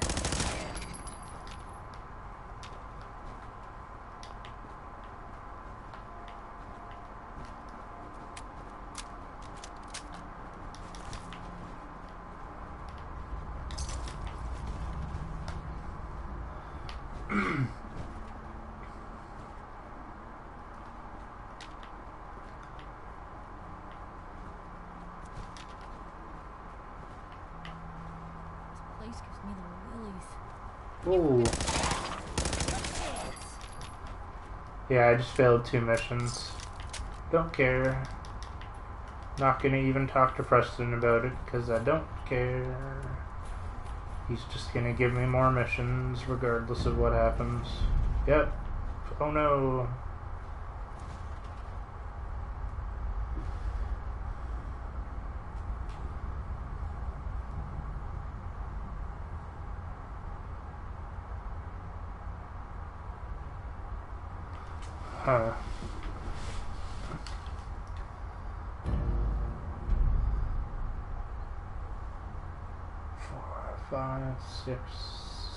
Speaker 4: This place gives me the willies.
Speaker 1: Ooh. Yeah, I just failed 2 missions. Don't care. Not gonna even talk to Preston about it, because I don't care. He's just gonna give me more missions, regardless of what happens. Yep. Oh no. Huh. Four, 5, 6,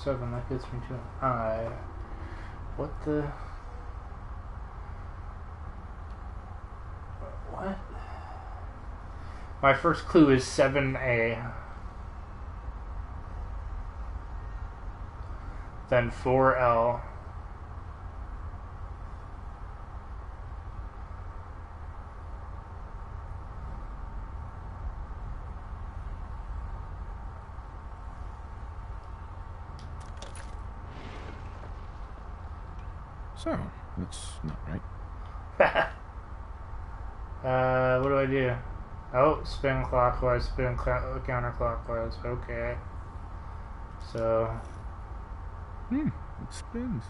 Speaker 1: 7. That gets me to an I. What the? What? My first clue is 7A. Then 4L.
Speaker 3: So, that's not right.
Speaker 1: What do I do? Oh, spin clockwise, spin counterclockwise. Okay. So,
Speaker 3: It spins.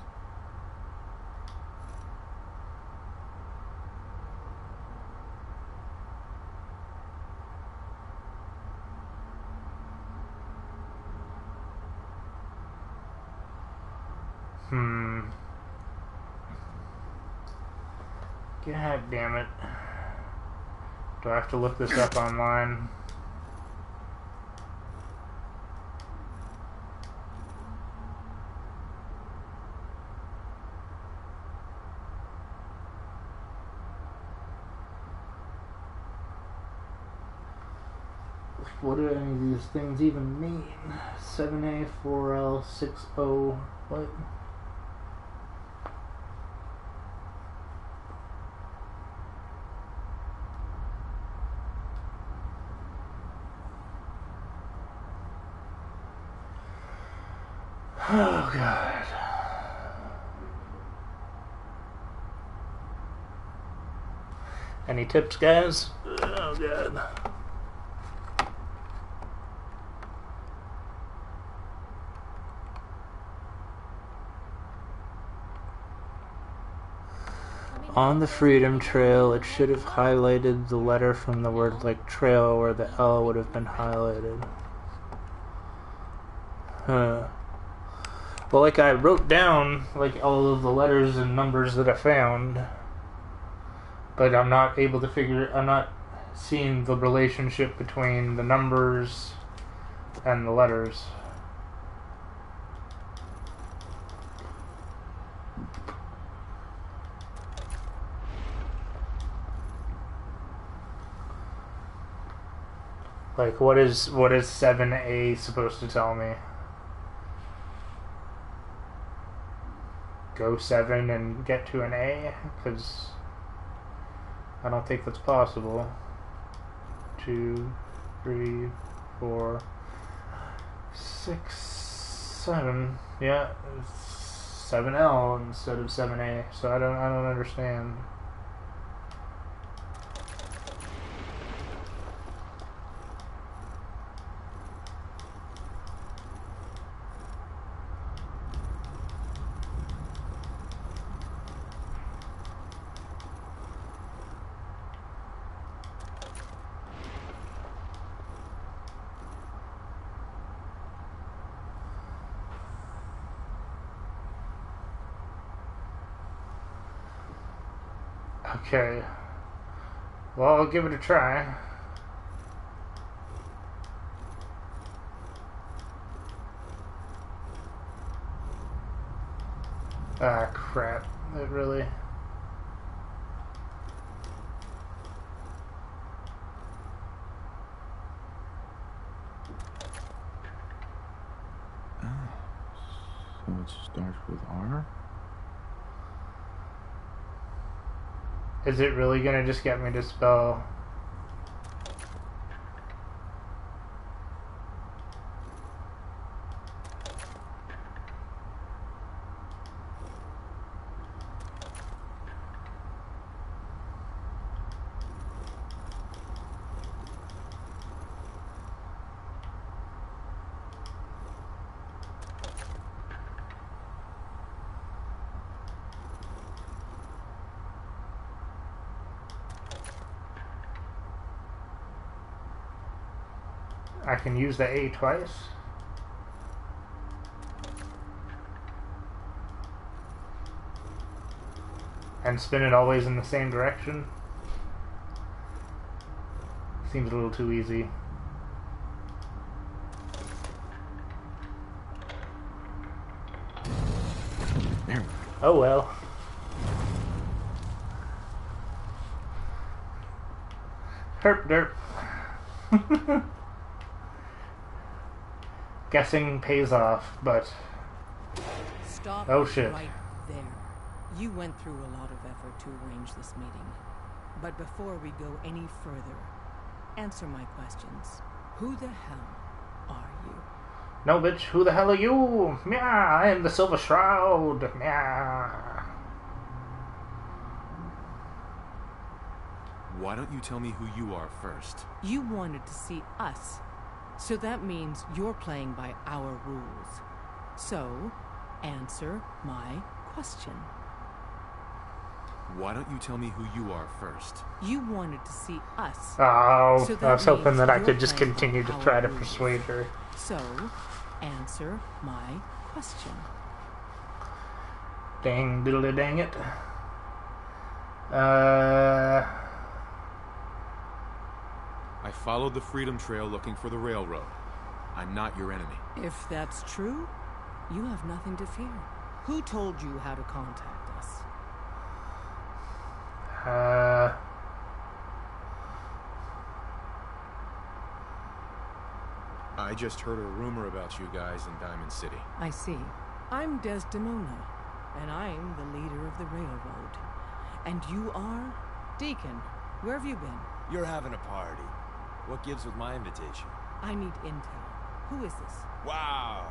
Speaker 1: God damn it. Do I have to look this up online? What do any of these things even mean? 7A, 4L, 6O, what? Oh, God. Any tips, guys? Oh, God. On the Freedom Trail, it should have highlighted the letter from the word like trail where the L would have been highlighted. Huh. Well, like I wrote down like all of the letters and numbers that I found, but I'm not able to figure. I'm not seeing the relationship between the numbers and the letters. Like, what is 7A supposed to tell me? Go 7 and get to an A? Because I don't think that's possible. 2, 3, 4, 6, 7. Yeah, it's 7L instead of 7A. So I don't understand. Okay. Well, I'll give it a try. Ah, crap. It really...
Speaker 3: So it starts with R?
Speaker 1: Is it really gonna just get me to spell... I can use the A twice. And spin it always in the same direction. Seems a little too easy.
Speaker 3: There.
Speaker 1: Oh well. Herp derp. Guessing pays off, but...
Speaker 7: Stop
Speaker 1: Oh, shit.
Speaker 7: right there. You went through a lot of effort to arrange this meeting. But before we go any further, answer my questions. Who the hell are you?
Speaker 1: No, bitch, who the hell are you? Meow, I am the Silver Shroud. Meow.
Speaker 8: Why don't you tell me who you are first?
Speaker 7: You wanted to see us. So that means you're playing by our rules. So, answer my question.
Speaker 8: Why don't you tell me who you are first?
Speaker 7: You wanted to see us.
Speaker 1: Oh,
Speaker 7: So
Speaker 1: I
Speaker 7: that
Speaker 1: was hoping
Speaker 7: means
Speaker 1: that I
Speaker 7: you're
Speaker 1: could just
Speaker 7: playing by
Speaker 1: continue to
Speaker 7: our
Speaker 1: try to
Speaker 7: rules.
Speaker 1: persuade her.
Speaker 7: So, answer my question.
Speaker 1: Dang diddly dang it.
Speaker 8: I followed the Freedom Trail looking for the railroad. I'm not your enemy.
Speaker 7: If that's true, you have nothing to fear. Who told you how to contact us?
Speaker 8: I just heard a rumor about you guys in Diamond City.
Speaker 7: I see. I'm Desdemona, and I'm the leader of the railroad. And you are? Deacon, where have you been?
Speaker 2: You're having a party. What gives with my invitation?
Speaker 7: I need intel. Who is this?
Speaker 2: Wow.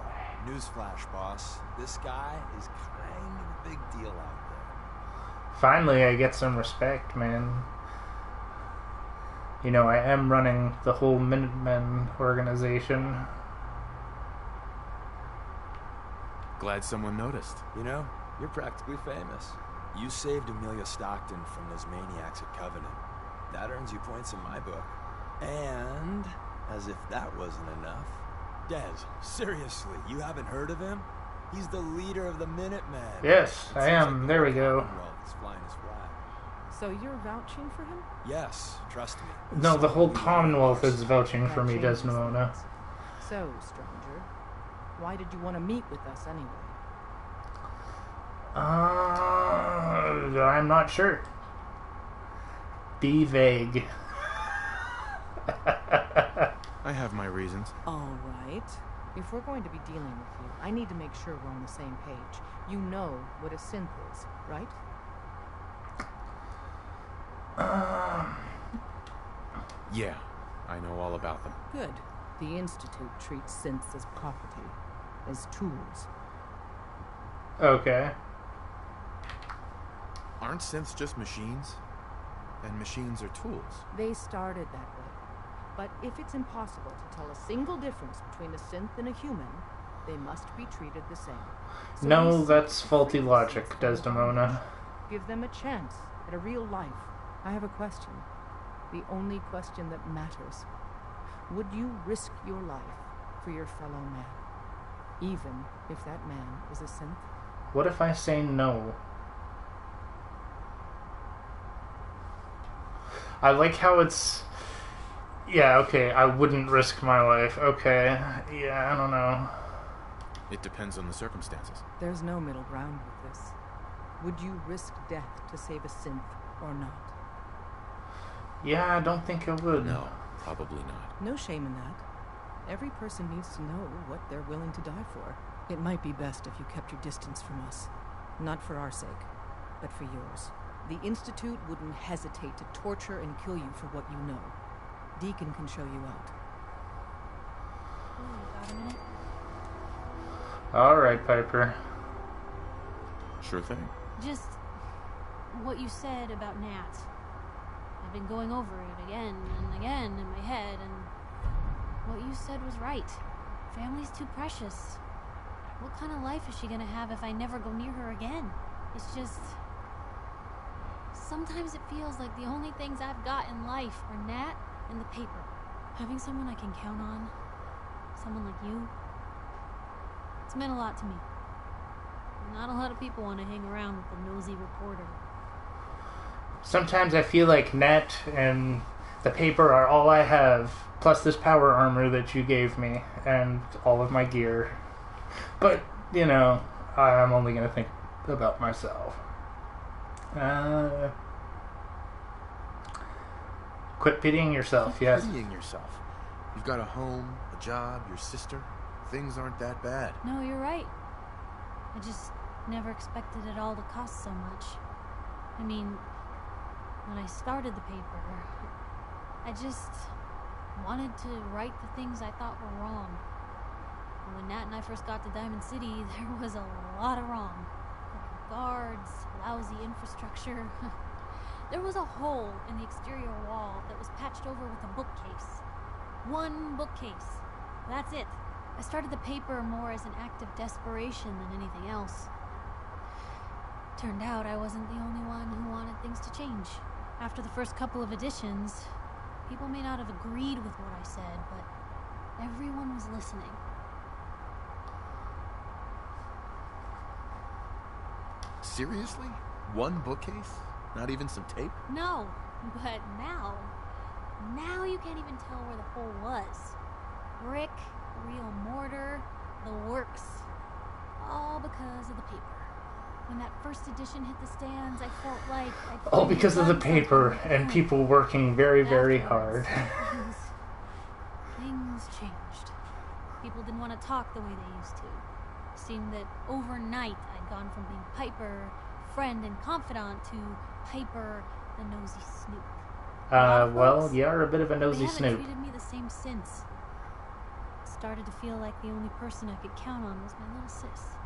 Speaker 2: Newsflash, boss. This guy is kind of a big deal out there.
Speaker 1: Finally, I get some respect, man. You know, I am running the whole Minutemen organization.
Speaker 8: Glad someone noticed.
Speaker 2: You know, you're practically famous. You saved Amelia Stockton from those maniacs at Covenant. That earns you points in my book. And, as if that wasn't enough, Des, seriously, you haven't heard of him? He's the leader of the Minutemen.
Speaker 1: Yes,
Speaker 2: It
Speaker 1: I
Speaker 2: seems
Speaker 1: am.
Speaker 2: like
Speaker 1: There we
Speaker 2: the
Speaker 1: go.
Speaker 2: Commonwealth is flying his flag.
Speaker 7: So you're vouching for him?
Speaker 2: Yes, trust me.
Speaker 1: No, the whole
Speaker 2: You
Speaker 1: Commonwealth
Speaker 2: are
Speaker 1: is vouching for
Speaker 7: That
Speaker 1: me,
Speaker 7: changes
Speaker 1: Desdemona.
Speaker 7: things. So, stranger, why did you want to meet with us anyway?
Speaker 1: I'm not sure. Be vague.
Speaker 8: I have my reasons.
Speaker 7: All right. If we're going to be dealing with you, I need to make sure we're on the same page. You know what a synth is, right?
Speaker 8: Yeah, I know all about them.
Speaker 7: Good. The Institute treats synths as property, as tools.
Speaker 1: Okay.
Speaker 8: Aren't synths just machines? And machines are tools.
Speaker 7: They started that way. But if it's impossible to tell a single difference between a synth and a human, they must be treated the same. So
Speaker 1: No,
Speaker 7: we
Speaker 1: that's
Speaker 7: seek
Speaker 1: faulty
Speaker 7: free
Speaker 1: logic,
Speaker 7: synths.
Speaker 1: Desdemona.
Speaker 7: Give them a chance at a real life. I have a question. The only question that matters. Would you risk your life for your fellow man? Even if that man is a synth?
Speaker 1: What if I say no? I like how it's... Yeah, okay, I wouldn't risk my life. Okay, yeah, I don't know.
Speaker 8: It depends on the circumstances.
Speaker 7: There's no middle ground with this. Would you risk death to save a synth or not?
Speaker 1: Yeah, I don't think I would.
Speaker 8: No, probably not.
Speaker 7: No shame in that. Every person needs to know what they're willing to die for. It might be best if you kept your distance from us. Not for our sake, but for yours. The Institute wouldn't hesitate to torture and kill you for what you know. Deacon can show you out.
Speaker 4: Got a minute?
Speaker 1: Alright, Piper.
Speaker 8: Sure thing.
Speaker 4: Just what you said about Nat. I've been going over it again and again in my head, and what you said was right. Family's too precious. What kind of life is she gonna have if I never go near her again? It's just... Sometimes it feels like the only things I've got in life are Nat and the paper. Having someone I can count on, someone like you, it's meant a lot to me. Not a lot of people want to hang around with a nosy reporter.
Speaker 1: Sometimes I feel like Nat and the paper are all I have, plus this power armor that you gave me, and all of my gear. But, you know, I'm only going to think about myself. Quit pitying yourself, yes.
Speaker 3: Pitying yourself. You've got a home, a job, your sister. Things aren't that bad.
Speaker 4: No, you're right. I just never expected it all to cost so much. I mean, when I started the paper, I just wanted to right the things I thought were wrong. And when Nat and I first got to Diamond City, there was a lot of wrong. Crooked guards, lousy infrastructure. There was a hole in the exterior wall that was patched over with a bookcase. One bookcase. That's it. I started the paper more as an act of desperation than anything else. Turned out I wasn't the only one who wanted things to change. After the first couple of editions, people may not have agreed with what I said, but everyone was listening.
Speaker 3: Seriously? One bookcase? Not even some tape?
Speaker 4: No, but now you can't even tell where the hole was. Brick, real mortar, the works. All because of the paper. When that first edition hit the stands, I felt like
Speaker 1: All because of the paper and people working very, very hard.
Speaker 4: Things changed. People didn't want to talk the way they used to. It seemed that overnight I'd gone from being Piper, friend and confidant, to Piper, the nosy snoop.
Speaker 1: Well, you're a bit of a nosy
Speaker 4: They
Speaker 1: snoop.
Speaker 4: haven't treated me the same since. It started to feel like the only person I could count on was my little sis.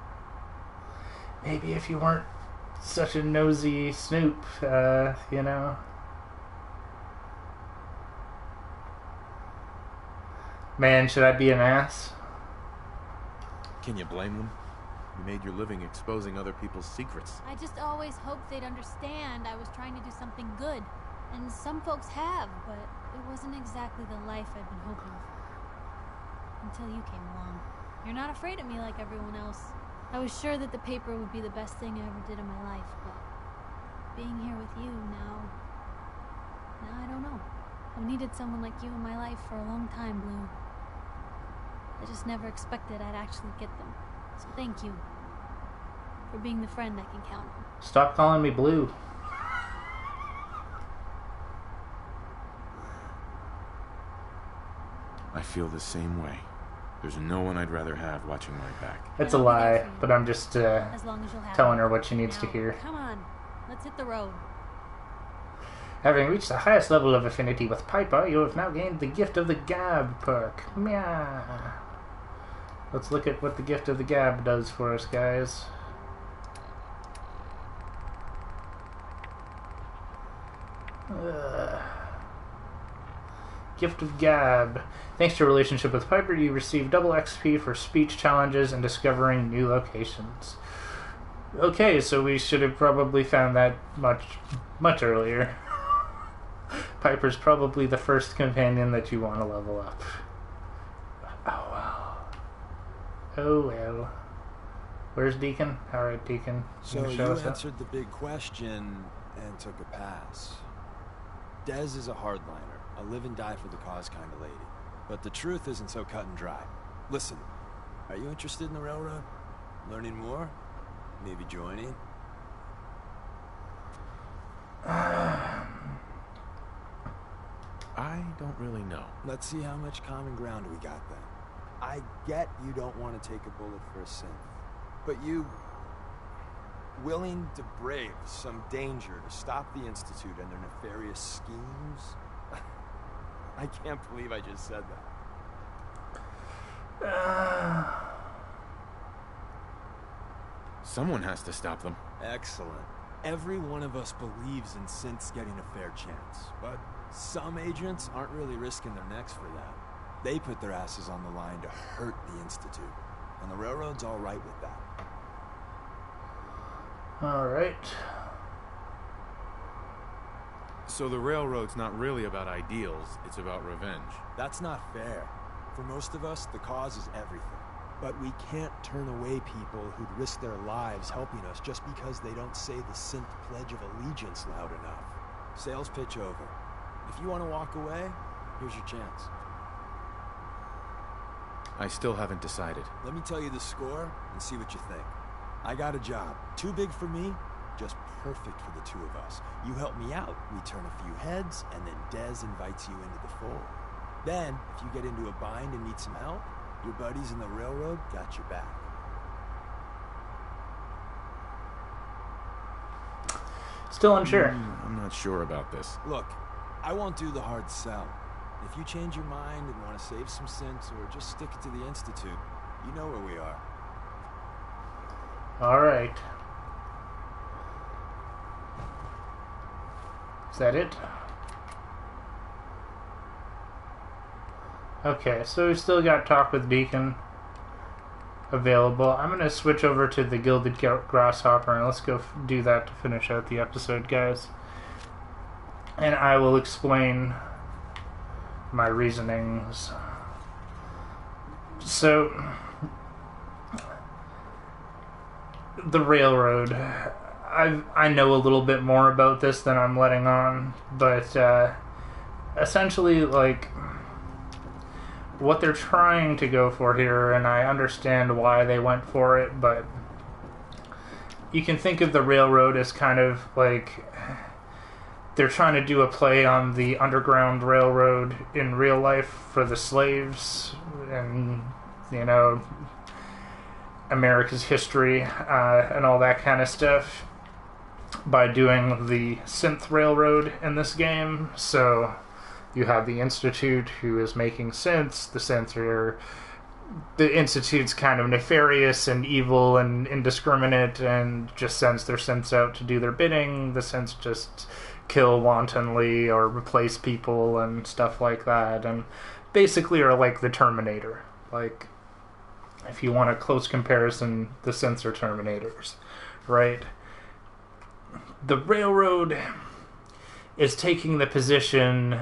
Speaker 1: Maybe if you weren't such a nosy snoop, you know. Man, should I be an ass?
Speaker 3: Can you blame them? You made your living exposing other people's secrets.
Speaker 4: I just always hoped they'd understand I was trying to do something good. And some folks have, but it wasn't exactly the life I'd been hoping for. Until you came along. You're not afraid of me like everyone else. I was sure that the paper would be the best thing I ever did in my life, but being here with you now I don't know. I've needed someone like you in my life for a long time, Blue. I just never expected I'd actually get them. So thank you for being the friend I can count on.
Speaker 1: Stop calling me Blue.
Speaker 8: I feel the same way. There's no one I'd rather have watching my back.
Speaker 1: That's a lie, but I'm just
Speaker 4: As long as you'll have
Speaker 1: telling
Speaker 4: me.
Speaker 1: her what she needs to
Speaker 4: Now,
Speaker 1: hear.
Speaker 4: Come on, let's hit the road.
Speaker 1: Having reached the highest level of affinity with Piper, you have now gained the Gift of the Gab perk. Meow. Let's look at what the Gift of the Gab does for us, guys. Gift of Gab. Thanks to your relationship with Piper, you receive double XP for speech challenges and discovering new locations. Okay, so we should have probably found that much earlier. Piper's probably the first companion that you want to level up. Oh well. Oh well. Where's Deacon? Alright, Deacon.
Speaker 2: So you
Speaker 1: show us up?
Speaker 2: answered the big question and took a pass. Dez is a hardliner, a live and die for the cause kind of lady. But the truth isn't so cut and dry. Listen, are you interested in the railroad? Learning more? Maybe joining?
Speaker 8: I don't really know.
Speaker 2: Let's see how much common ground we got then. I get you don't want to take a bullet for a synth, but you... willing to brave some danger to stop the Institute and their nefarious schemes? I can't believe I just said that.
Speaker 8: Someone has to stop them.
Speaker 2: Excellent. Every one of us believes in synths getting a fair chance, but some agents aren't really risking their necks for that. They put their asses on the line to hurt the Institute, and the Railroad's all right with that.
Speaker 1: Alright.
Speaker 8: So the Railroad's not really about ideals, it's about revenge.
Speaker 2: That's not fair. For most of us, the cause is everything. But we can't turn away people who'd risk their lives helping us just because they don't say the synth Pledge of Allegiance loud enough. Sales pitch over. If you want to walk away, here's your chance.
Speaker 8: I still haven't decided.
Speaker 2: Let me tell you the score and see what you think. I got a job. Too big for me, just perfect for the two of us. You help me out, we turn a few heads, and then Dez invites you into the fold. Then, if you get into a bind and need some help, your buddies in the Railroad got your back.
Speaker 1: Still unsure.
Speaker 8: I'm not sure about this.
Speaker 2: Look, I won't do the hard sell. If you change your mind and want to save some synths or just stick it to the Institute, you know where we are.
Speaker 1: Alright. Is that it? Okay, so we still got Talk with Deacon available. I'm going to switch over to the Gilded Grasshopper and let's go do that to finish out the episode, guys. And I will explain my reasonings. So, the Railroad. I know a little bit more about this than I'm letting on, but essentially, like, what they're trying to go for here, and I understand why they went for it, but you can think of the Railroad as kind of like they're trying to do a play on the Underground Railroad in real life for the slaves and, you know, America's history and all that kind of stuff by doing the Synth Railroad in this game. So you have the Institute who is making synths. The Institute's kind of nefarious and evil and indiscriminate and just sends their synths out to do their bidding. The synths just kill wantonly or replace people and stuff like that, and basically are like the Terminator. Like, if you want a close comparison, the synths are Terminators, right? The Railroad is taking the position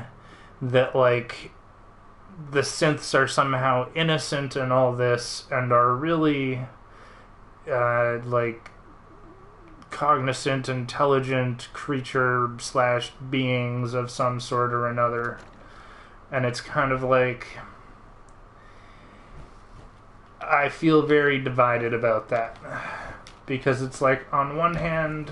Speaker 1: that, like, the synths are somehow innocent in all this and are really, like, cognizant, intelligent creature / beings of some sort or another. And it's kind of like, I feel very divided about that, because it's like, on one hand,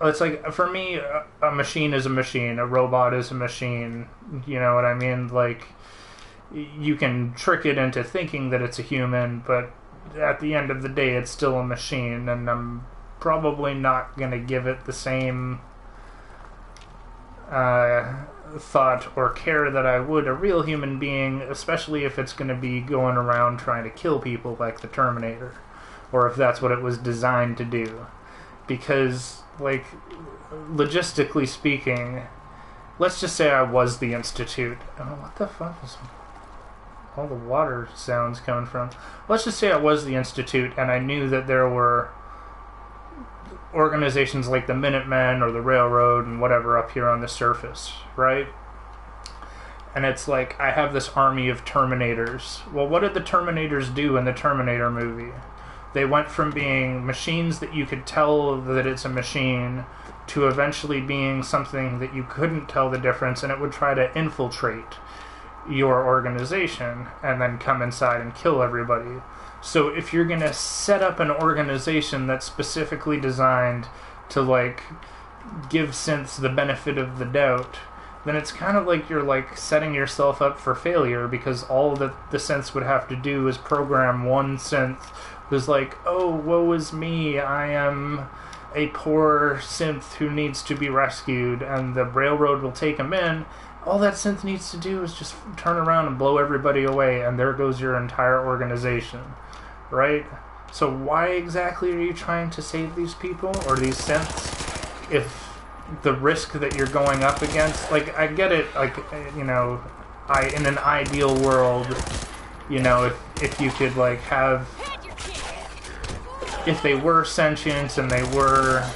Speaker 1: it's like, for me, a machine is a machine, a robot is a machine, you know what I mean? Like, you can trick it into thinking that it's a human, but at the end of the day, it's still a machine, and I'm probably not going to give it the same thought or care that I would a real human being, especially if it's going to be going around trying to kill people like the Terminator, or if that's what it was designed to do. Because, like, logistically speaking, let's just say I was the Institute. Oh, what the fuck is all the water sounds coming from? Let's just say I was the Institute and I knew that there were organizations like the Minutemen or the Railroad and whatever up here on the surface, right? And it's like, I have this army of Terminators. Well, what did the Terminators do in the Terminator movie? They went from being machines that you could tell that it's a machine to eventually being something that you couldn't tell the difference, and it would try to infiltrate your organization and then come inside and kill everybody. So if you're going to set up an organization that's specifically designed to, like, give synths the benefit of the doubt, then it's kind of like you're, like, setting yourself up for failure, because all that the synths would have to do is program one synth who's like, oh, woe is me, I am a poor synth who needs to be rescued, and the railroad will take him in. All that synth needs to do is just turn around and blow everybody away, and there goes your entire organization, right? So why exactly are you trying to save these people, or these synths, if the risk that you're going up against, like, I get it, like, you know, in an ideal world, you know, if you could, like, have, if they were sentient and they were,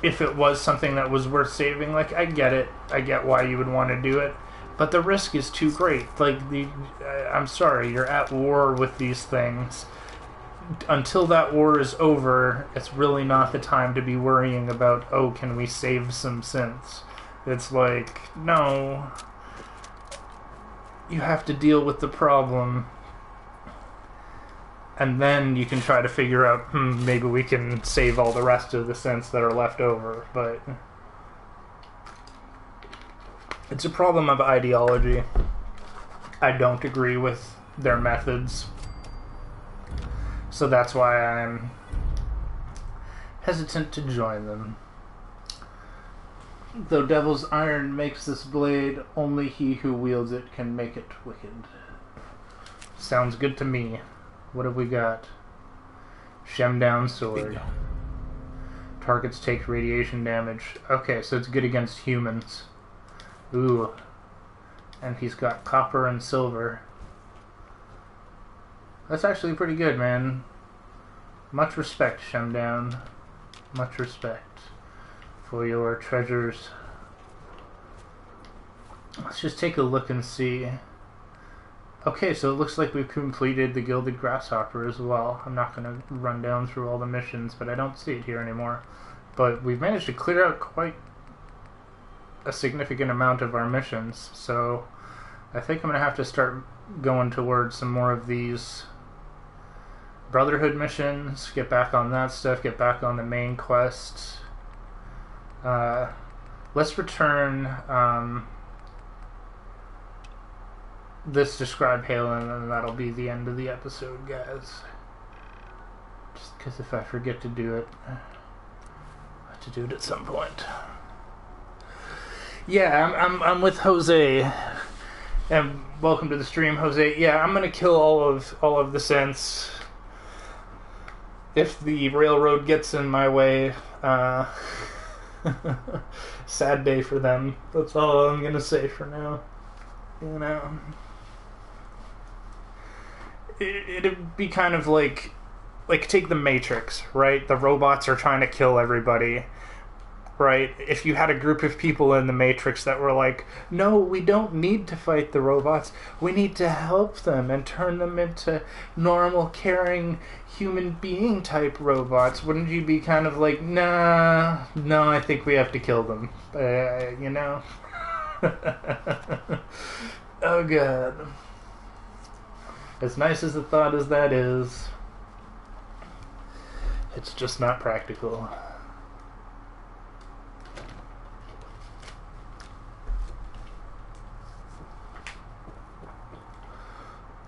Speaker 1: if it was something that was worth saving, like, I get it, I get why you would want to do it, but the risk is too great. Like, I'm sorry, you're at war with these things. Until that war is over, it's really not the time to be worrying about, oh, can we save some synths? It's like, no, you have to deal with the problem, and then you can try to figure out, maybe we can save all the rest of the synths that are left over. But it's a problem of ideology. I don't agree with their methods. So that's why I'm hesitant to join them. Though Devil's Iron makes this blade, only he who wields it can make it wicked. Sounds good to me. What have we got? Shemdown Sword.
Speaker 3: Bingo.
Speaker 1: Targets take radiation damage. Okay, so it's good against humans. Ooh. And he's got copper and silver. That's actually pretty good, man. Much respect, Shemdown. Much respect for your treasures. Let's just take a look and see. Okay, so it looks like we've completed the Gilded Grasshopper as well. I'm not going to run down through all the missions, but I don't see it here anymore. But we've managed to clear out quite a significant amount of our missions, so I think I'm going to have to start going towards some more of these Brotherhood missions, get back on that stuff, get back on the main quest. Let's return this Describe Halen, and that'll be the end of the episode, guys. Just because if I forget to do it, I have to do it at some point. Yeah, I'm with Jose, and welcome to the stream, Jose. Yeah, I'm gonna kill all of the synths if the railroad gets in my way. Sad day for them. That's all I'm gonna say for now. You know, it'd be kind of like take the Matrix, right? The robots are trying to kill everybody, right? If you had a group of people in the Matrix that were like, no, we don't need to fight the robots, we need to help them and turn them into normal, caring, human being type robots, wouldn't you be kind of like, no, I think we have to kill them, you know? Oh god. As nice as the thought as that is, it's just not practical.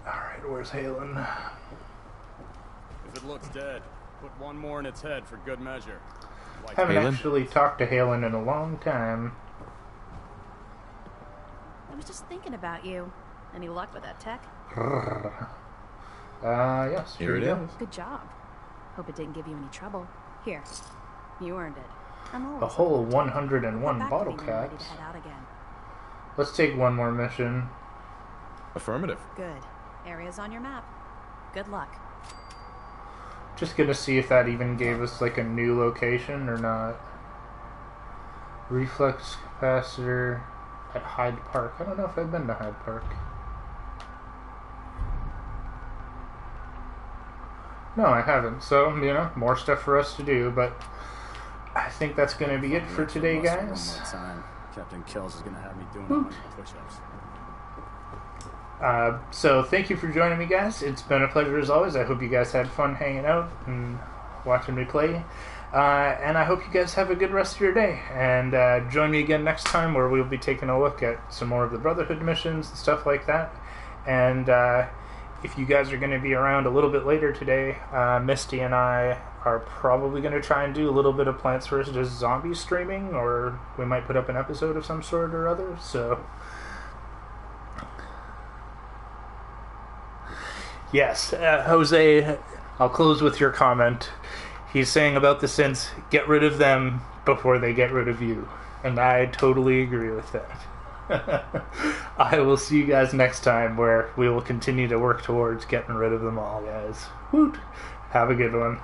Speaker 1: Alright, where's Halen?
Speaker 5: If it looks dead, put one more in its head for good measure. Like
Speaker 1: Haven't
Speaker 3: Halen?
Speaker 1: actually talked to Halen in a long time.
Speaker 9: I was just thinking about you. Any luck with that tech?
Speaker 1: Yes.
Speaker 3: Here it
Speaker 1: you
Speaker 3: is.
Speaker 1: go.
Speaker 9: Good job. Hope it didn't give you any trouble. Here, you earned it. I'm always
Speaker 1: A whole
Speaker 9: Get
Speaker 1: 101
Speaker 9: back
Speaker 1: bottle
Speaker 9: to me when you're ready
Speaker 1: caps.
Speaker 9: to head out again.
Speaker 1: Let's take one more mission.
Speaker 3: Affirmative.
Speaker 9: Good. Area's on your map. Good luck.
Speaker 1: Just gonna see if that even gave us like a new location or not. Reflex capacitor at Hyde Park. I don't know if I've been to Hyde Park. No, I haven't. So, more stuff for us to do, but I think that's going to be it for today, guys.
Speaker 5: One more time. Captain Kells is going to have me doing 100 push-ups.
Speaker 1: So thank you for joining me, guys. It's been a pleasure as always. I hope you guys had fun hanging out and watching me play. And I hope you guys have a good rest of your day. And join me again next time where we'll be taking a look at some more of the Brotherhood missions and stuff like that. And if you guys are going to be around a little bit later today, Misty and I are probably going to try and do a little bit of Plants vs. Zombies streaming, or we might put up an episode of some sort or other. So... Yes, Jose, I'll close with your comment. He's saying about the synths, get rid of them before they get rid of you. And I totally agree with that. I will see you guys next time where we will continue to work towards getting rid of them all, guys. Woot! Have a good one.